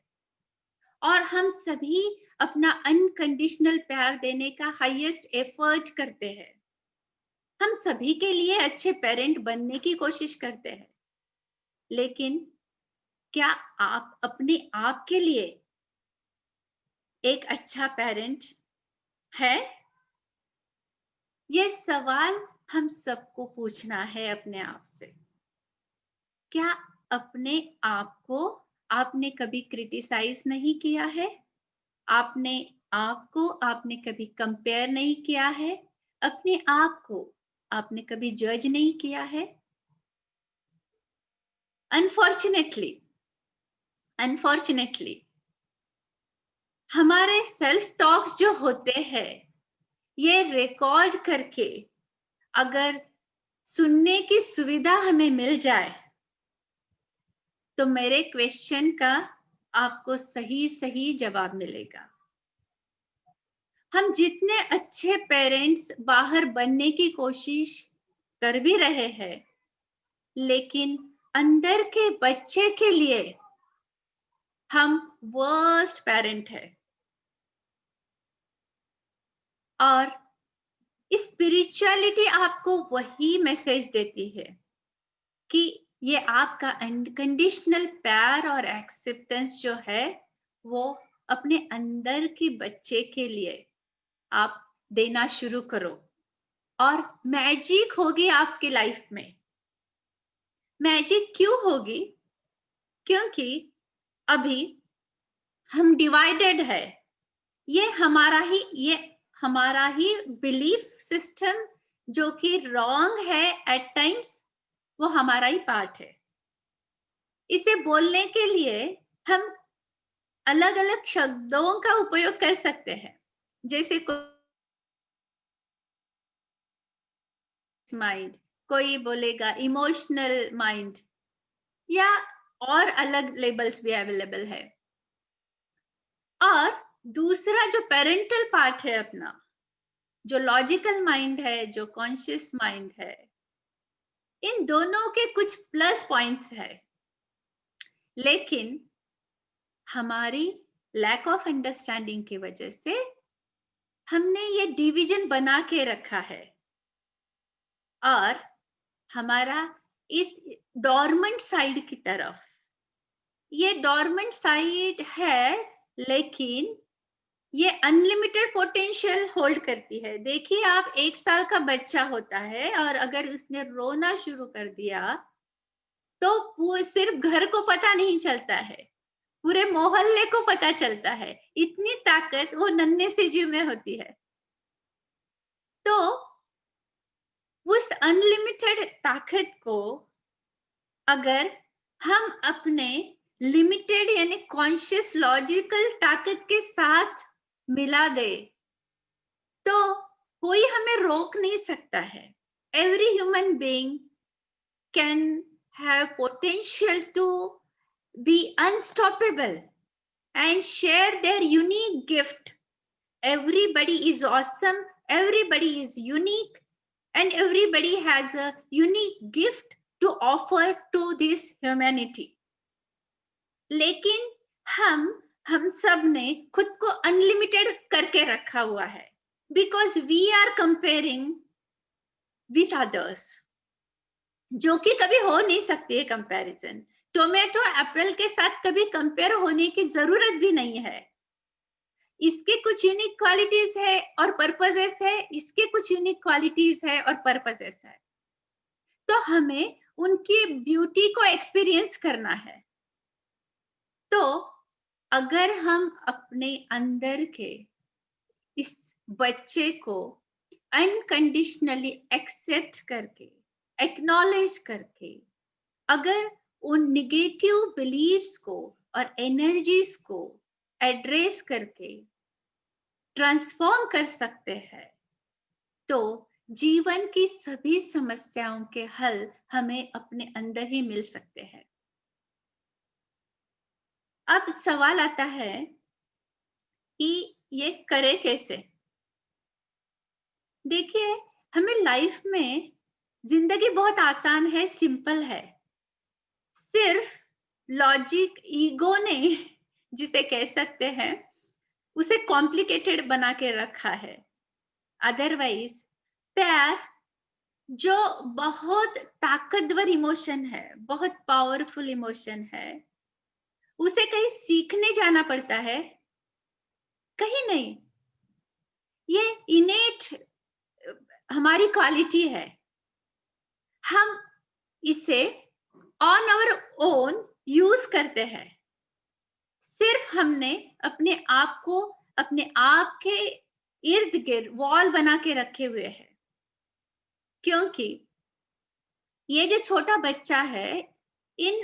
और हम सभी अपना अनकंडीशनल प्यार देने का हाईएस्ट एफर्ट करते हैं। हम सभी के लिए अच्छे पेरेंट बनने की कोशिश करते हैं, लेकिन क्या आप अपने आप के लिए एक अच्छा पेरेंट है? ये सवाल हम सबको पूछना है अपने आप से। क्या अपने आप को आपने कभी क्रिटिसाइज नहीं किया है? आपने आपने कभी कंपेयर नहीं किया है? अपने आप को आपने कभी जज नहीं किया है? अनफॉर्चुनेटली हमारे सेल्फ टॉक्स जो होते हैं, ये रिकॉर्ड करके अगर सुनने की सुविधा हमें मिल जाए, तो मेरे क्वेश्चन का आपको सही जवाब मिलेगा। हम जितने अच्छे पेरेंट्स बाहर बनने की कोशिश कर भी रहे हैं, लेकिन अंदर के बच्चे के लिए हम वर्स्ट पेरेंट है। और स्पिरिचुअलिटी आपको वही मैसेज देती है कि ये आपका अनकंडीशनल प्यार और एक्सेप्टेंस जो है, वो अपने अंदर के बच्चे के लिए आप देना शुरू करो और मैजिक होगी आपकी लाइफ में। मैजिक क्यों होगी? क्योंकि अभी हम डिवाइडेड है। ये हमारा ही बिलीफ सिस्टम जो कि रॉन्ग है एट टाइम्स, वो हमारा ही पार्ट है। इसे बोलने के लिए हम अलग अलग शब्दों का उपयोग कर सकते हैं, जैसे माइंड, कोई बोलेगा इमोशनल माइंड, या और अलग लेबल्स भी अवेलेबल है। और दूसरा जो पेरेंटल पार्ट है अपना, जो लॉजिकल माइंड है, जो कॉन्शियस माइंड है, इन दोनों के कुछ प्लस पॉइंट्स है, लेकिन हमारी लैक ऑफ अंडरस्टैंडिंग की वजह से हमने ये डिवीजन बना के रखा है और हमारा इस डॉर्मेंट साइड की तरफ, ये डॉर्मेंट साइड है, लेकिन ये अनलिमिटेड पोटेंशियल होल्ड करती है। देखिए, आप 1 साल का बच्चा होता है और अगर उसने रोना शुरू कर दिया तो सिर्फ घर को पता नहीं चलता है, पूरे मोहल्ले को पता चलता है। इतनी ताकत वो नन्हे से जीव में होती है। तो उस अनलिमिटेड ताकत को अगर हम अपने लिमिटेड यानी कॉन्शियस लॉजिकल ताकत के साथ मिला दे, तो कोई हमें रोक नहीं सकता है। Every human being can have potential to be unstoppable and share their unique gift. Everybody is awesome, everybody is unique, and everybody has a unique gift to offer to this humanity. लेकिन हम सब ने खुद को अनलिमिटेड करके रखा हुआ है, because we are comparing with others, जो कि कभी हो नहीं सकती है कंपैरिजन। टोमेटो एप्पल के साथ कभी कंपेयर होने की जरूरत भी नहीं है। इसके कुछ यूनिक क्वालिटीज है और पर्पसेस है, इसके कुछ यूनिक क्वालिटीज है और पर्पसेस है। तो हमें उनकी ब्यूटी को एक्सपीरियंस करना है। तो अगर हम अपने अंदर के इस बच्चे को अनकंडीशनली एक्सेप्ट करके, एक्नॉलेज करके, अगर उन निगेटिव बिलीव्स को और एनर्जीज को एड्रेस करके ट्रांसफॉर्म कर सकते हैं, तो जीवन की सभी समस्याओं के हल हमें अपने अंदर ही मिल सकते हैं। अब सवाल आता है कि ये करे कैसे? देखिए, हमें लाइफ में जिंदगी बहुत आसान है, सिंपल है। सिर्फ लॉजिक, ईगो ने, जिसे कह सकते हैं, उसे कॉम्प्लिकेटेड बना के रखा है। अदरवाइज प्यार जो बहुत ताकतवर इमोशन है, बहुत पावरफुल इमोशन है, उसे कहीं सीखने जाना पड़ता है? कहीं नहीं। ये इनेट हमारी क्वालिटी है। हम इसे ऑन आवर ओन यूज करते हैं। सिर्फ हमने अपने आप को अपने आप के इर्द गिर्द वॉल बना के रखे हुए हैं, क्योंकि ये जो छोटा बच्चा है इन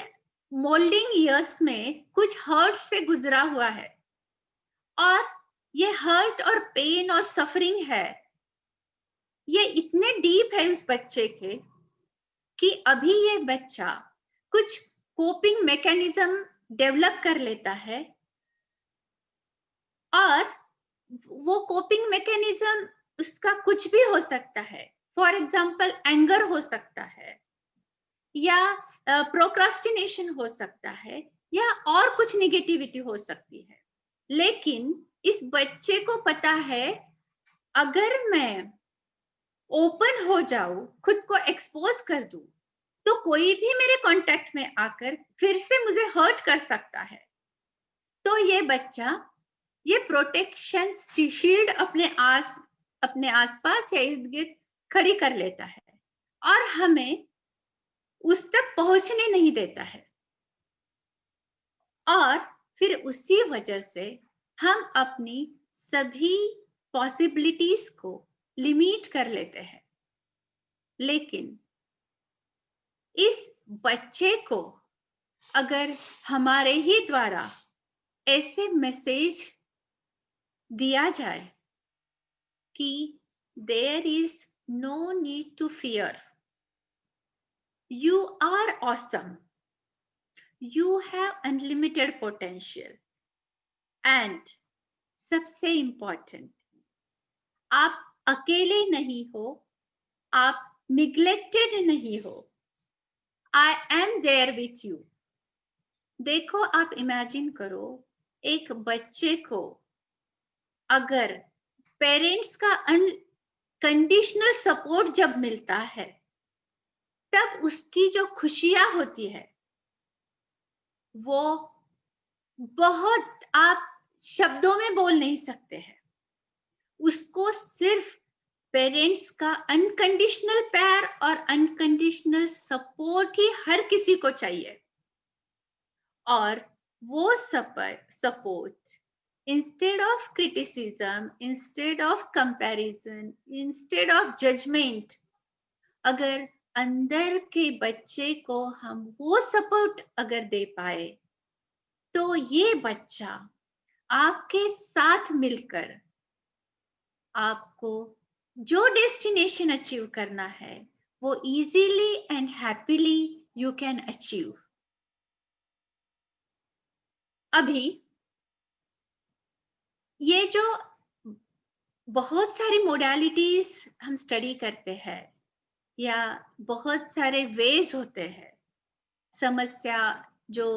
मोल्डिंग ईयर्स में कुछ हर्ट से गुजरा हुआ है, और ये हर्ट और पेन और सफरिंग है, ये इतने डीप है उस बच्चे के कि अभी ये बच्चा कुछ कोपिंग मैकेनिज्म डेवलप कर लेता है, और वो कोपिंग मैकेनिज्म उसका कुछ भी हो सकता है। फॉर एग्जाम्पल एंगर हो सकता है, या प्रोक्रास्टिनेशन हो सकता है, या और कुछ निगेटिविटी हो सकती है। लेकिन इस बच्चे को पता है अगर मैं ओपन हो जाऊं, खुद को एक्सपोज कर दूं, तो कोई भी मेरे कांटेक्ट में आकर फिर से मुझे हर्ट कर सकता है। तो ये बच्चा ये प्रोटेक्शन शील्ड अपने आसपास या इर्द गिर्द खड़ी कर लेता है, और हमें उस तक पहुंचने नहीं देता है। और फिर उसी वजह से हम अपनी सभी पॉसिबिलिटीज को लिमिट कर लेते हैं। लेकिन इस बच्चे को अगर हमारे ही द्वारा ऐसे मैसेज दिया जाए कि there is no need to fear, you are awesome, you have unlimited potential, and सबसे important, आप अकेले नहीं हो, आप neglected नहीं हो, I am there with you। देखो, आप इमेजिन करो एक बच्चे को अगर पेरेंट्स का अनकंडीशनल सपोर्ट जब मिलता है, तब उसकी जो खुशियां होती है वो बहुत आप शब्दों में बोल नहीं सकते हैं। उसको सिर्फ पेरेंट्स का अनकंडीशनल प्यार और अनकंडीशनल सपोर्ट ही हर किसी को चाहिए। और वो support instead of criticism, instead of comparison, instead of judgement, अगर अंदर के बच्चे को हम वो सपोर्ट अगर दे पाए, तो ये बच्चा आपके साथ मिलकर आपको जो डेस्टिनेशन अचीव करना है वो easily and happily you can achieve. अभी ये जो बहुत सारी मोडालिटीज हम स्टडी करते हैं, या बहुत सारे वेज होते हैं समस्या, जो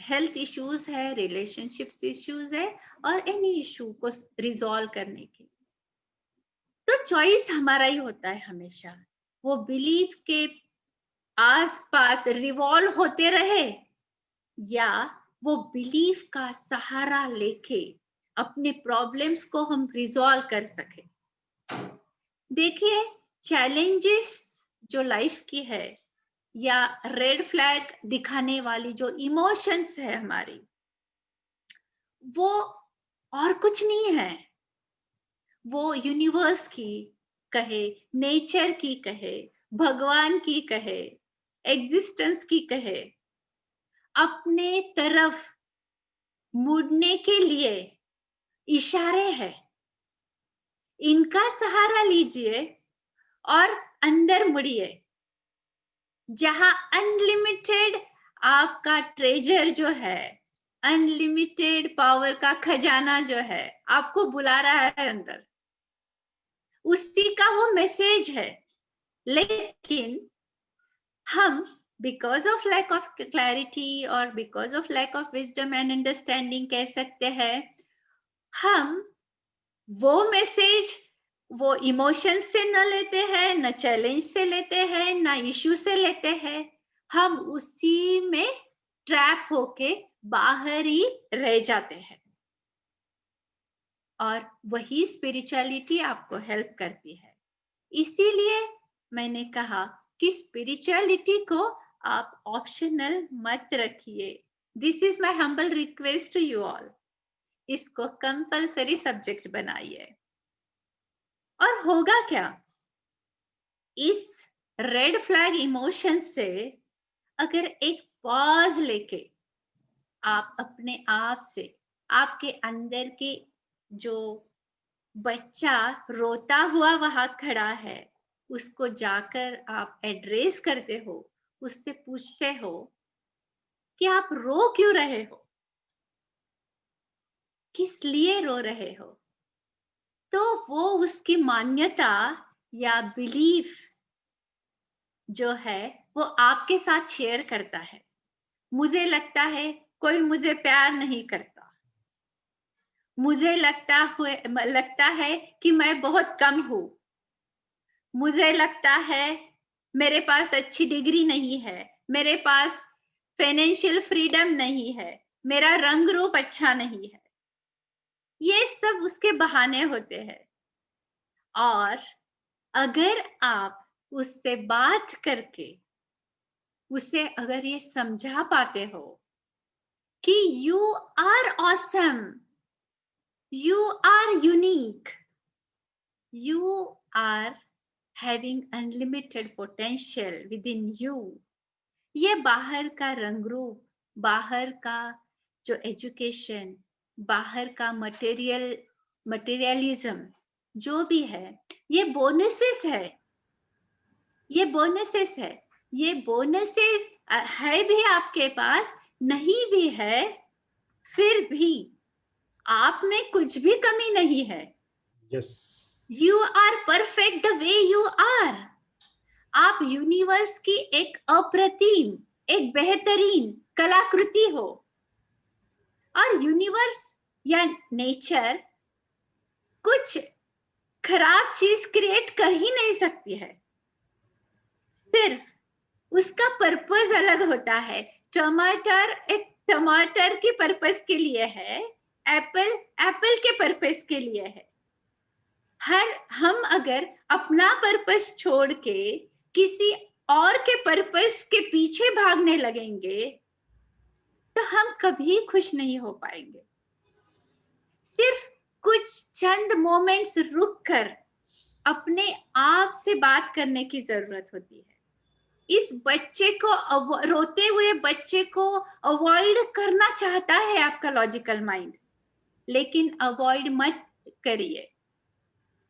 हेल्थ इश्यूज है, रिलेशनशिप्स इश्यूज है, और एनी इशू को रिजॉल्व करने के, तो चॉइस हमारा ही होता है हमेशा। वो बिलीफ के आसपास रिवॉल्व होते रहे, या वो बिलीफ का सहारा लेके अपने प्रॉब्लम्स को हम रिजॉल्व कर सके। देखिए, चैलेंजेस जो लाइफ की है, या रेड फ्लैग दिखाने वाली जो इमोशंस है हमारी, वो और कुछ नहीं है। वो यूनिवर्स की कहे, नेचर की कहे, भगवान की कहे, एग्जिस्टेंस की कहे, अपने तरफ मुड़ने के लिए इशारे हैं। इनका सहारा लीजिए और अंदर मुड़िए, जहां अनलिमिटेड आपका ट्रेजर जो है, अनलिमिटेड पावर का खजाना जो है आपको बुला रहा है अंदर, उसी का वो मैसेज है। लेकिन हम because of lack of clarity और because of lack of wisdom and understanding कह सकते हैं, हम वो मैसेज वो इमोशन से न लेते हैं, न चैलेंज से लेते हैं, न इश्यू से लेते हैं, हम उसी में ट्रैप होके बाहर ही रह जाते हैं। और वही स्पिरिचुअलिटी आपको हेल्प करती है। इसीलिए मैंने कहा कि स्पिरिचुअलिटी को आप ऑप्शनल मत रखिए। This is my humble request to you all. इसको कंपलसरी सब्जेक्ट बनाइए। और होगा क्या, इस रेड फ्लैग इमोशन से अगर एक पॉज लेके आप अपने आप से, आपके अंदर के जो बच्चा रोता हुआ वहां खड़ा है, उसको जाकर आप एड्रेस करते हो, उससे पूछते हो कि आप रो क्यों रहे हो, किस लिए रो रहे हो, तो वो उसकी मान्यता या बिलीफ जो है वो आपके साथ शेयर करता है। मुझे लगता है कोई मुझे प्यार नहीं करता, मुझे लगता है कि मैं बहुत कम हूं, मुझे लगता है मेरे पास अच्छी डिग्री नहीं है, मेरे पास फाइनेंशियल फ्रीडम नहीं है, मेरा रंग रूप अच्छा नहीं है। ये सब उसके बहाने होते हैं। और अगर आप उससे बात करके उसे अगर ये समझा पाते हो कि you are awesome, you are unique, you are having unlimited potential within you, ये बाहर का रंग रूप, बाहर का जो एजुकेशन, बाहर का मटेरियलिज्म जो भी है, ये बोनसेस है, ये बोनसेस है, ये बोनसेस है भी आपके पास, नहीं भी है, फिर भी आप में कुछ भी कमी नहीं है। Yes, you are perfect the way you are. आप यूनिवर्स की एक अप्रतिम, एक बेहतरीन कलाकृति हो। और यूनिवर्स या नेचर कुछ खराब चीज क्रिएट कर ही नहीं सकती है, सिर्फ उसका पर्पस अलग होता है। टमाटर एक टमाटर के पर्पस के लिए है, एप्पल एप्पल के पर्पस के लिए है। हम अगर अपना पर्पस छोड़ के किसी और के पर्पस के पीछे भागने लगेंगे तो हम कभी खुश नहीं हो पाएंगे। सिर्फ कुछ चंद मोमेंट्स रुककर अपने आप से बात करने की जरूरत होती है। इस बच्चे को, रोते हुए बच्चे को अवॉइड करना चाहता है आपका लॉजिकल माइंड, लेकिन अवॉइड मत करिए,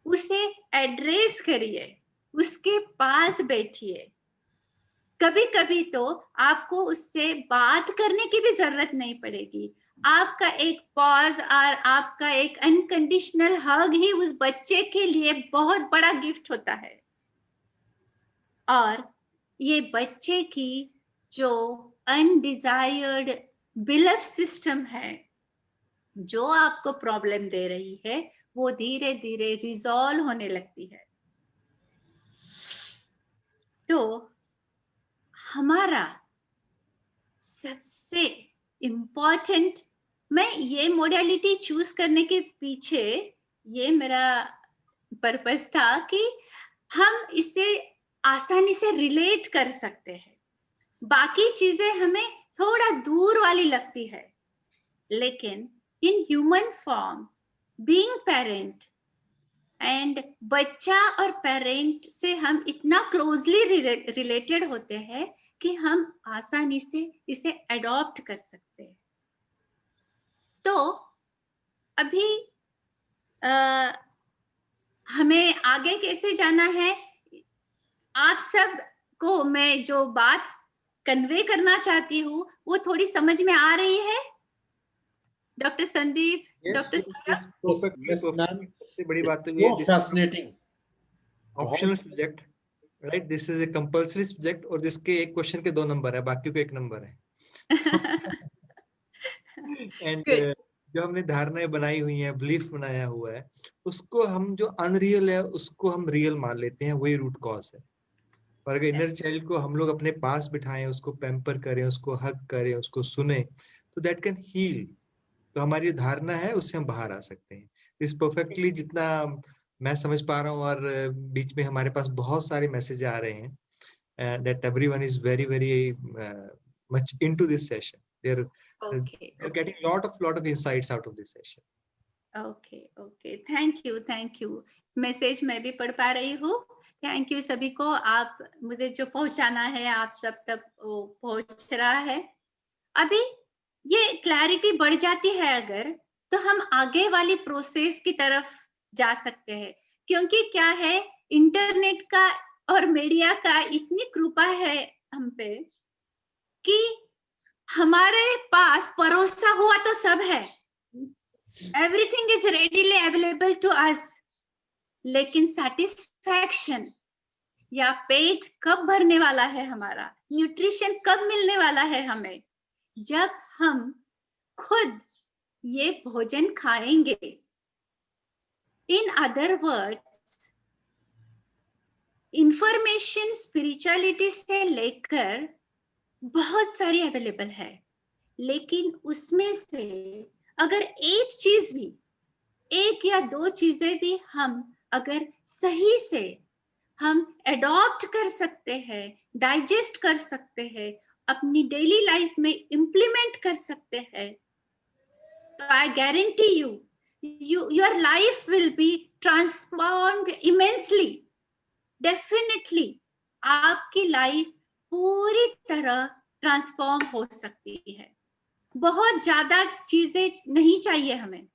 उसे एड्रेस करिए, उसके पास बैठिए। कभी कभी तो आपको उससे बात करने की भी जरूरत नहीं पड़ेगी। आपका एक पॉज और आपका एक अनकंडीशनल हग ही उस बच्चे के लिए बहुत बड़ा गिफ्ट होता है। और ये बच्चे की जो अनडिजायर्ड बिलीफ सिस्टम है जो आपको प्रॉब्लम दे रही है, वो धीरे धीरे रिजॉल्व होने लगती है। तो हमारा सबसे इम्पोर्टेंट, मैं ये मोडालिटी चूज करने के पीछे ये मेरा पर्पस था कि हम इसे आसानी से रिलेट कर सकते हैं। बाकी चीजें हमें थोड़ा दूर वाली लगती है, लेकिन in human form being parent and बच्चा और पेरेंट से हम इतना क्लोजली रिलेटेड होते हैं कि हम आसानी से इसे अडॉप्ट कर सकते हैं। तो अभी हमें आगे कैसे जाना है, आप सब को मैं जो बात कन्वे करना चाहती हूँ वो थोड़ी समझ में आ रही है? डॉक्टर संदीप, डॉक्टर सबसे बड़ी बात तो ये है, fascinating optional subject, right, this is a compulsory subject, और जिसके एक क्वेश्चन के 2 नंबर है, बाकी को 1 नंबर है। एंड जो हमने धारणाएं बनाई हुई हैं, बिलीफ बनाया हुआ है, उसको हम जो अनरियल है उसको हम रियल मान लेते हैं, वही रूट कॉज है। और अगर इनर चाइल्ड को हम लोग अपने पास बिठाएं, उसको पैम्पर करें, उसको हग करें, उसको सुने, तो दैट कैन हील। तो हमारी जो धारणा है उससे हम बाहर आ सकते हैं। इस परफेक्टली जितना मैं समझ पा रहा हूँ, और बीच में हमारे पास बहुत सारे मैसेज आ रहे हैं that everyone is very much into this session. They're getting lot of insights out of this session. Okay, thank you. Message मैं भी पढ़ पा रही हूँ। थैंक यू सभी को। आप मुझे जो पहुंचाना है आप सब तक वो पहुंच रहा है। अभी ये क्लैरिटी बढ़ जाती है अगर, तो हम आगे वाली प्रोसेस की तरफ जा सकते हैं। क्योंकि क्या है, इंटरनेट का और मीडिया का इतनी कृपा है हम पे कि हमारे पास परोसा हुआ तो सब है, everything is readily available to us, लेकिन सेटिस्फैक्शन या पेट कब भरने वाला है हमारा, न्यूट्रिशन कब मिलने वाला है हमें, जब हम खुद ये भोजन खाएंगे। In other words, information spirituality से लेकर बहुत सारी अवेलेबल है, लेकिन उसमें से अगर एक चीज भी, एक या दो चीजें भी हम अगर सही से हम एडॉप्ट कर सकते हैं, डाइजेस्ट कर सकते हैं, अपनी डेली लाइफ में इंप्लीमेंट कर सकते हैं, तो I guarantee you, your life will be transformed immensely. Definitely आपकी लाइफ पूरी तरह ट्रांसफॉर्म हो सकती है। बहुत ज्यादा चीजें नहीं चाहिए हमें,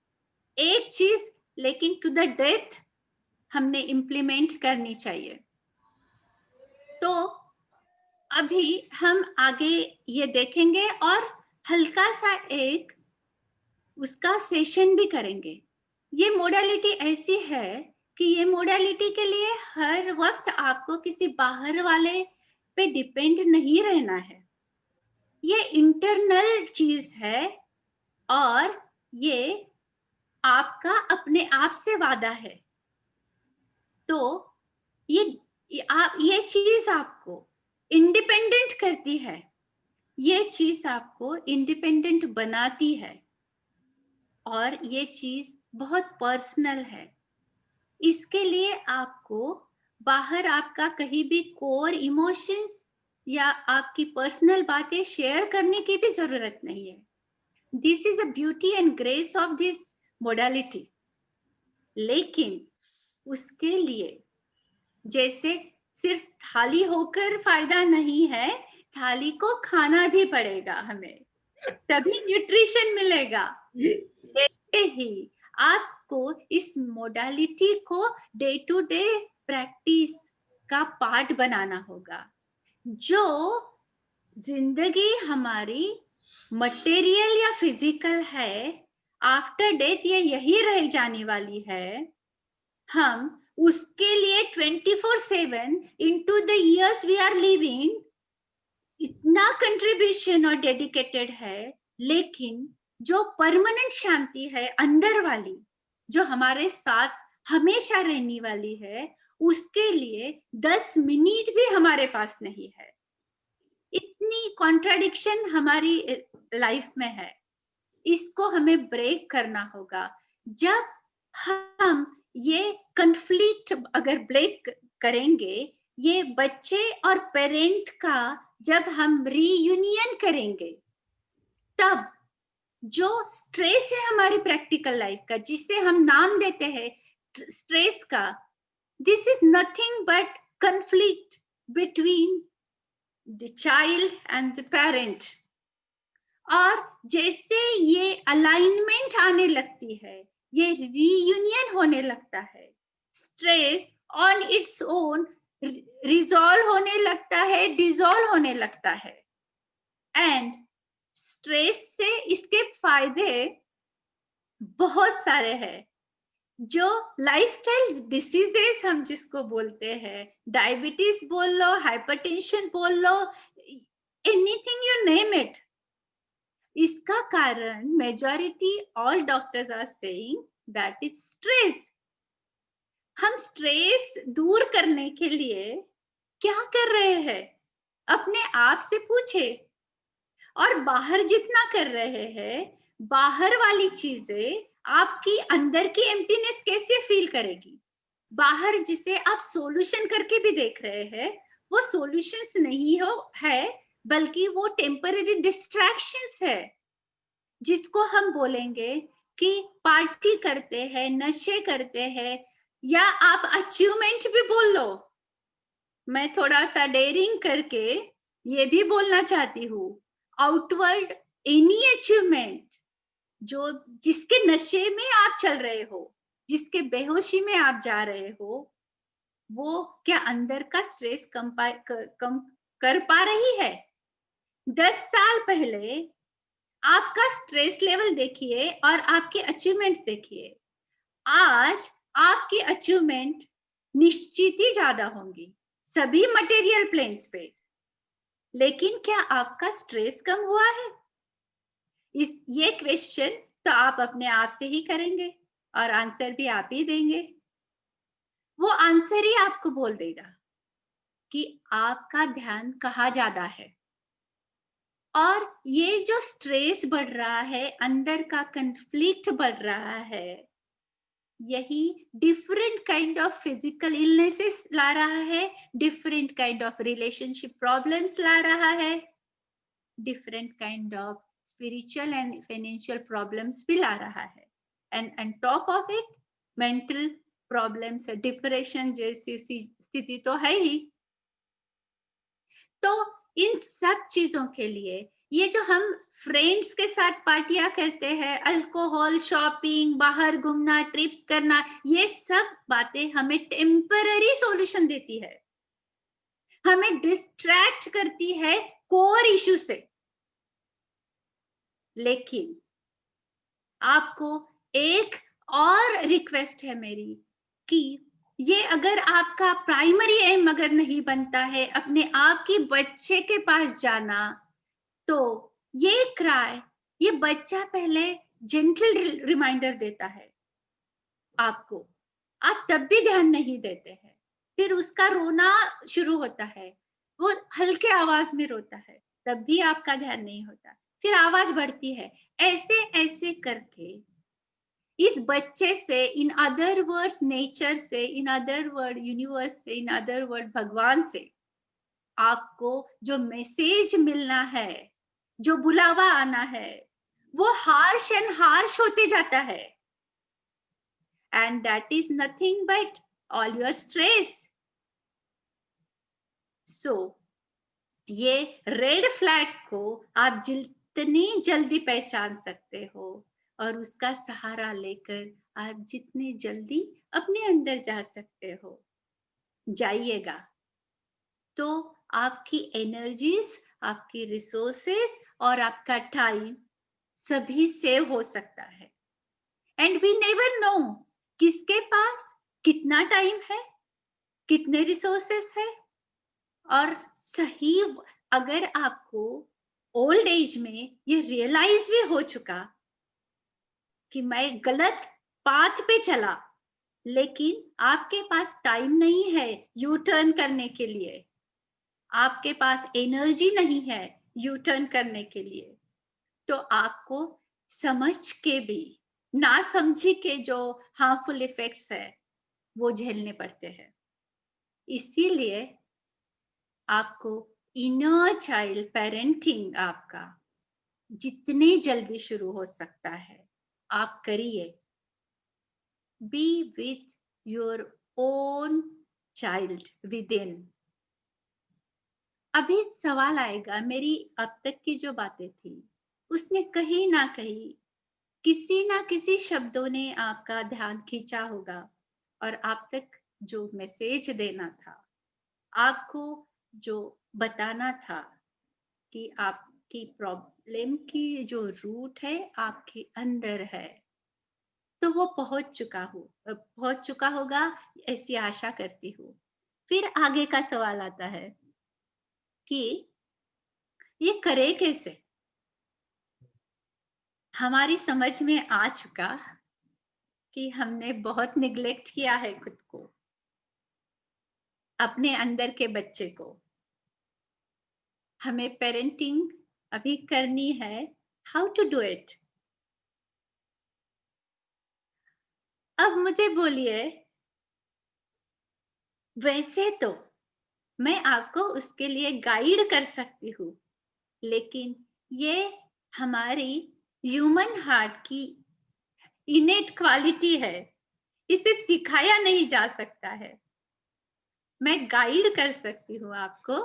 एक चीज लेकिन टू द डेप्थ हमने इम्प्लीमेंट करनी चाहिए। तो अभी हम आगे ये देखेंगे और हल्का सा एक उसका सेशन भी करेंगे। ये मोडालिटी ऐसी है कि ये मोडालिटी के लिए हर वक्त आपको किसी बाहर वाले पे डिपेंड नहीं रहना है। ये इंटरनल चीज है और ये आपका अपने आप से वादा है। तो ये चीज आपको इंडिपेंडेंट करती है, ये चीज आपको इंडिपेंडेंट बनाती है, और ये चीज बहुत पर्सनल है। इसके लिए आपको बाहर आपका कहीं भी कोर इमोशंस या आपकी पर्सनल बातें शेयर करने की भी जरूरत नहीं है। This is a beauty and grace of this modality. लेकिन उसके लिए जैसे सिर्फ थाली होकर फायदा नहीं है, थाली को खाना भी पड़ेगा हमें, तभी न्यूट्रिशन मिलेगा। ऐसे ही आपको इस मोडालिटी को डे टू डे प्रैक्टिस का पार्ट बनाना होगा। जो जिंदगी हमारी मटेरियल या फिजिकल है, आफ्टर डेथ ये यही रह जाने वाली है। हम उसके लिए 24/7 into the years we are living इतना कंट्रीब्यूशन और डेडिकेटेड है, लेकिन जो परमानेंट शांति है अंदर वाली, जो हमारे साथ हमेशा रहने वाली है, उसके लिए 10 मिनट भी हमारे पास नहीं है। इतनी कॉन्ट्राडिक्शन हमारी लाइफ में है, इसको हमें ब्रेक करना होगा। जब हम ये कन्फ्लिक्ट अगर ब्रेक करेंगे, ये बच्चे और पेरेंट का जब हम रीयूनियन करेंगे, तब जो स्ट्रेस है हमारी प्रैक्टिकल लाइफ का, जिसे हम नाम देते हैं स्ट्रेस का, this is nothing but conflict between the child and the parent. और जैसे ये अलाइनमेंट आने लगती है, ये रीयूनियन होने लगता है, stress on its own resolve होने लगता है, डिसॉल्व होने लगता है। एंड स्ट्रेस से इसके फायदे बहुत सारे हैं। जो लाइफस्टाइल डिसीजेस हम जिसको बोलते हैं, डायबिटीज बोल लो, हाइपरटेंशन बोल लो, एनीथिंग यू नेम इट, इसका कारण majority all doctors are saying that is stress. हम स्ट्रेस दूर करने के लिए क्या कर रहे हैं? अपने आप से पूछे। और बाहर जितना कर रहे हैं, बाहर वाली चीजें आपकी अंदर की एम्प्टीनेस कैसे फील करेगी? बाहर जिसे आप सॉल्यूशन करके भी देख रहे हैं, वो सॉल्यूशंस नहीं है, बल्कि वो टेम्पररी डिस्ट्रैक्शंस है, जिसको हम बोलेंगे कि पार्टी करते हैं, नशे करते हैं, या आप अचीवमेंट भी बोल लो। मैं थोड़ा सा डेयरिंग करके ये भी बोलना चाहती हूँ, आउटवर्ड एनी अचीवमेंट जो जिसके नशे में आप चल रहे हो, जिसके बेहोशी में आप जा रहे हो, वो क्या अंदर का स्ट्रेस कम कर पा रही है? 10 साल पहले आपका स्ट्रेस लेवल देखिए और आपके अचीवमेंट्स देखिए। आज आपकी अचीवमेंट निश्चित ही ज्यादा होंगी सभी मटेरियल प्लेन्स पे, लेकिन क्या आपका स्ट्रेस कम हुआ है? ये क्वेश्चन तो आप अपने आप से ही करेंगे और आंसर भी आप ही देंगे। वो आंसर ही आपको बोल देगा कि आपका ध्यान कहाँ ज्यादा है। और ये जो स्ट्रेस बढ़ रहा है, अंदर का कंफ्लिक्ट बढ़ रहा है, यही different kind of physical illnesses ला रहा है, different kind of relationship problems ला रहा है, different kind of spiritual and financial problems भी ला रहा है, and top of it mental problems, depression जैसी स्थिति तो है ही। तो इन सब चीजों के लिए ये जो हम फ्रेंड्स के साथ पार्टियां करते हैं, अल्कोहल, शॉपिंग, बाहर घूमना, ट्रिप्स करना, ये सब बातें हमें टेम्पररी सॉल्यूशन देती है, हमें डिस्ट्रैक्ट करती है कोर इशू से। लेकिन आपको एक और रिक्वेस्ट है मेरी कि ये अगर आपका प्राइमरी एम अगर नहीं बनता है अपने आप की बच्चे के पास जाना, तो ये क्राई, ये बच्चा पहले जेंटल रिमाइंडर देता है आपको, आप तब भी ध्यान नहीं देते हैं, फिर उसका रोना शुरू होता है, वो हल्के आवाज में रोता है, तब भी आपका ध्यान नहीं होता, फिर आवाज बढ़ती है, ऐसे ऐसे करके इस बच्चे से, इन अदर वर्ड्स नेचर से, इन अदर वर्ड यूनिवर्स से, इन अदर वर्ड भगवान से आपको जो मैसेज मिलना है, जो बुलावा आना है, वो हार्श एंड हार्श होते जाता है, and that is nothing but all your stress. So ये रेड फ्लैग को आप जितनी जल्दी पहचान सकते हो और उसका सहारा लेकर आप जितने जल्दी अपने अंदर जा सकते हो, जाइएगा, तो आपकी एनर्जीज, आपकी रिसोर्सेस और आपका टाइम सभी सेव हो सकता है। एंड वी नेवर नो किसके पास कितना टाइम है, कितने रिसोर्सेस है, और सही अगर आपको ओल्ड एज में ये रियलाइज भी हो चुका कि मैं गलत पाथ पे चला, लेकिन आपके पास टाइम नहीं है यू टर्न करने के लिए, आपके पास एनर्जी नहीं है यू टर्न करने के लिए, तो आपको समझ के भी ना समझी के जो हार्मफुल इफेक्ट्स है वो झेलने पड़ते हैं। इसीलिए आपको इनर चाइल्ड पेरेंटिंग आपका जितने जल्दी शुरू हो सकता है आप करिए। B with your own child with in. अभी सवाल आएगा, मेरी अब तक की जो बातें थी उसने कहीं ना कहीं किसी ना किसी शब्दों ने आपका ध्यान खींचा होगा, और आप तक जो मैसेज देना था, आपको जो बताना था कि आपकी प्रॉब्लम की जो रूट है आपके अंदर है, तो वो पहुंच चुका होगा, ऐसी आशा करती हूँ। फिर आगे का सवाल आता है कि ये करे कैसे? हमारी समझ में आ चुका कि हमने बहुत निग्लेक्ट किया है खुद को, अपने अंदर के बच्चे को। हमें पेरेंटिंग अभी करनी है। How to do it? अब मुझे बोलिए, वैसे तो मैं आपको उसके लिए गाइड कर सकती हूँ, लेकिन ये हमारी ह्यूमन हार्ट की इनेट क्वालिटी है, इसे सिखाया नहीं जा सकता है। मैं गाइड कर सकती हूँ आपको,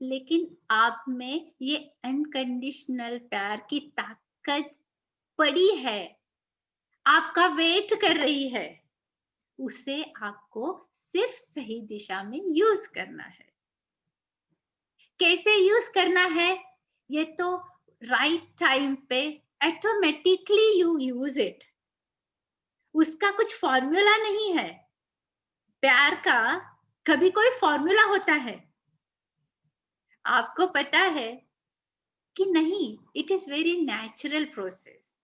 लेकिन आप में ये अनकंडीशनल प्यार की ताकत पड़ी है, आपका वेट कर रही है, उसे आपको सिर्फ सही दिशा में यूज करना है। कैसे यूज करना है? ये तो राइट टाइम पे ऑटोमेटिकली यू यूज इट। उसका कुछ फॉर्मूला नहीं है। प्यार का कभी कोई फॉर्मूला होता है? आपको पता है कि नहीं, it is very natural process.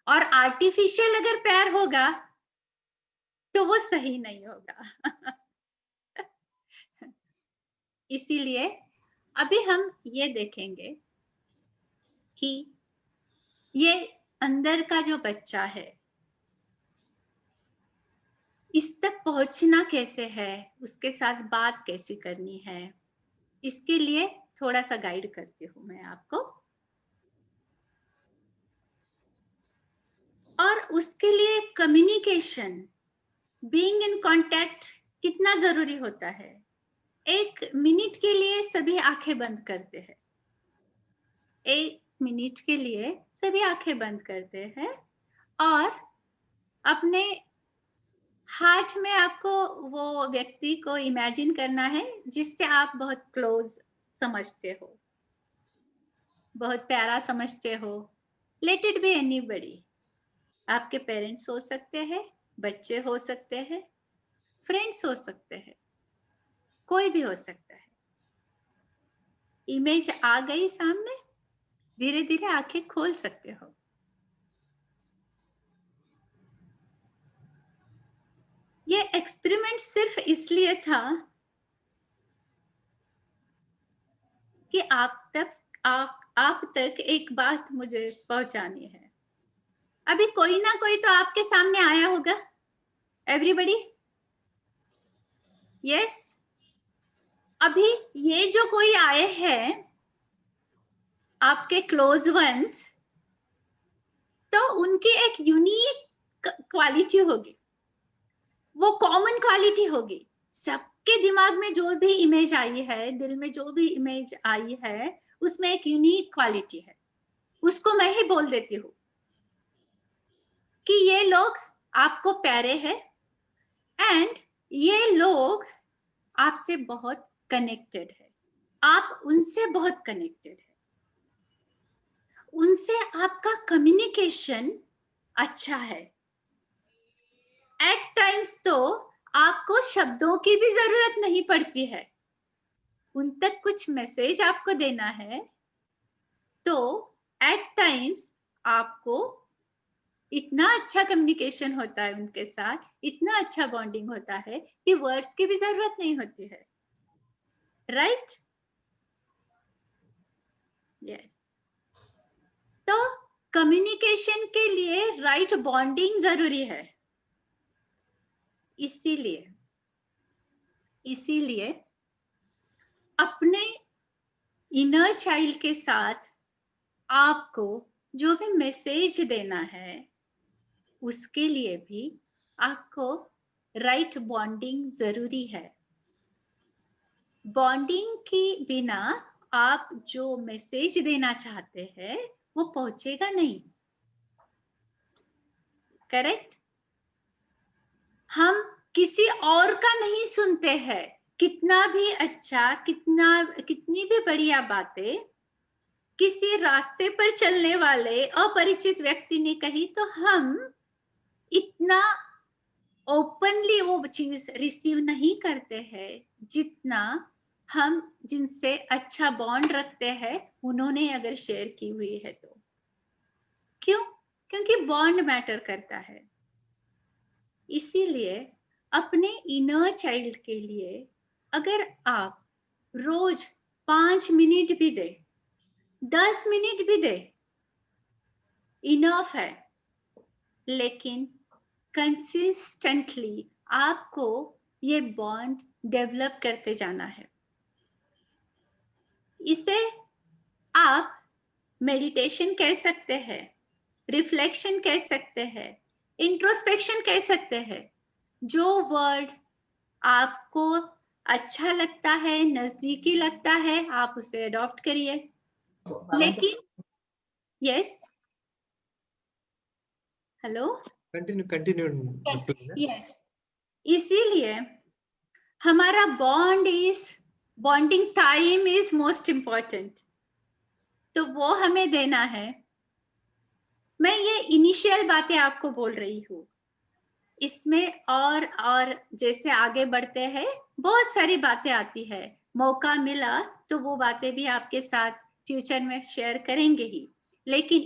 और आर्टिफिशियल अगर प्यार होगा तो वो सही नहीं होगा। इसीलिए अभी हम ये देखेंगे कि ये अंदर का जो बच्चा है, इस तक पहुंचना कैसे है, उसके साथ बात कैसे करनी है, इसके लिए थोड़ा सा गाइड करती हूँ मैं आपको। और उसके लिए कम्युनिकेशन, बीइंग इन कांटेक्ट कितना जरूरी होता है। 1 मिनट के लिए सभी आंखें बंद करते हैं। 1 मिनट के लिए सभी आंखें बंद करते हैं और अपने हार्ट में आपको वो व्यक्ति को इमेजिन करना है जिससे आप बहुत क्लोज समझते हो, बहुत प्यारा समझते हो। Let it be anybody. आपके पेरेंट्स हो सकते हैं, बच्चे हो सकते हैं, फ्रेंड्स हो सकते हैं, कोई भी हो सकता है। इमेज आ गई सामने, धीरे धीरे आंखें खोल सकते हो। ये एक्सपेरिमेंट सिर्फ इसलिए था कि आप तक एक बात मुझे पहुंचानी है। अभी कोई ना कोई तो आपके सामने आया होगा। एवरीबडी? यस। अभी ये जो कोई आए हैं आपके क्लोज वंस, तो उनकी एक यूनिक क्वालिटी होगी, वो कॉमन क्वालिटी होगी। सबके दिमाग में जो भी इमेज आई है, दिल में जो भी इमेज आई है, उसमें एक यूनिक क्वालिटी है। उसको मैं ही बोल देती हूँ कि ये लोग आपको प्यारे हैं एंड ये लोग आपसे बहुत कनेक्टेड है, आप उनसे बहुत कनेक्टेड है, उनसे आपका कम्युनिकेशन अच्छा है। एट टाइम्स तो आपको शब्दों की भी जरूरत नहीं पड़ती है, उन तक कुछ मैसेज आपको देना है तो एट टाइम्स आपको इतना अच्छा कम्युनिकेशन होता है उनके साथ, इतना अच्छा बॉन्डिंग होता है कि वर्ड्स की भी जरूरत नहीं होती है। राइट? यस। तो कम्युनिकेशन के लिए राइट बॉन्डिंग जरूरी है। इसीलिए अपने इनर चाइल्ड के साथ आपको जो भी मैसेज देना है, उसके लिए भी आपको राइट बॉन्डिंग जरूरी है। बॉन्डिंग के बिना आप जो मैसेज देना चाहते हैं वो पहुंचेगा नहीं। करेक्ट? हम किसी और का नहीं सुनते हैं, कितना भी अच्छा, कितनी भी बढ़िया बातें किसी रास्ते पर चलने वाले अपरिचित व्यक्ति ने कही तो हम इतना ओपनली वो चीज रिसीव नहीं करते हैं जितना हम जिनसे अच्छा बॉन्ड रखते हैं उन्होंने अगर शेयर की हुई है तो। क्यों? क्योंकि बॉन्ड मैटर करता है। इसीलिए अपने इनर चाइल्ड के लिए अगर आप रोज 5 मिनट भी दे, 10 मिनट भी दे, इनफ है। लेकिन कंसिस्टेंटली आपको ये बॉन्ड डेवलप करते जाना है। इसे आप मेडिटेशन कह सकते हैं, रिफ्लेक्शन कह सकते हैं, इंट्रोस्पेक्शन कह सकते हैं। जो वर्ड आपको अच्छा लगता है, नजदीकी लगता है, आप उसे अडॉप्ट करिए। लेकिन यस, हेलो, कंटिन्यू यस, इसीलिए हमारा bonding time is most important, तो वो हमें देना है। मैं ये इनिशियल बातें आपको बोल रही हूँ, इसमें और जैसे आगे बढ़ते हैं बहुत सारी बातें आती है। मौका मिला तो वो बातें भी आपके साथ फ्यूचर में शेयर करेंगे ही। लेकिन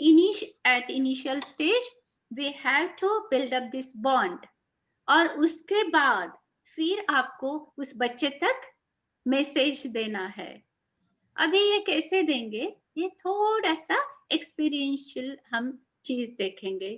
at initial stage we have to build up this bond, और उसके बाद फिर आपको उस बच्चे तक मैसेज देना है। अभी ये कैसे देंगे, ये थोड़ा सा एक्सपीरियंशियल हम चीज देखेंगे।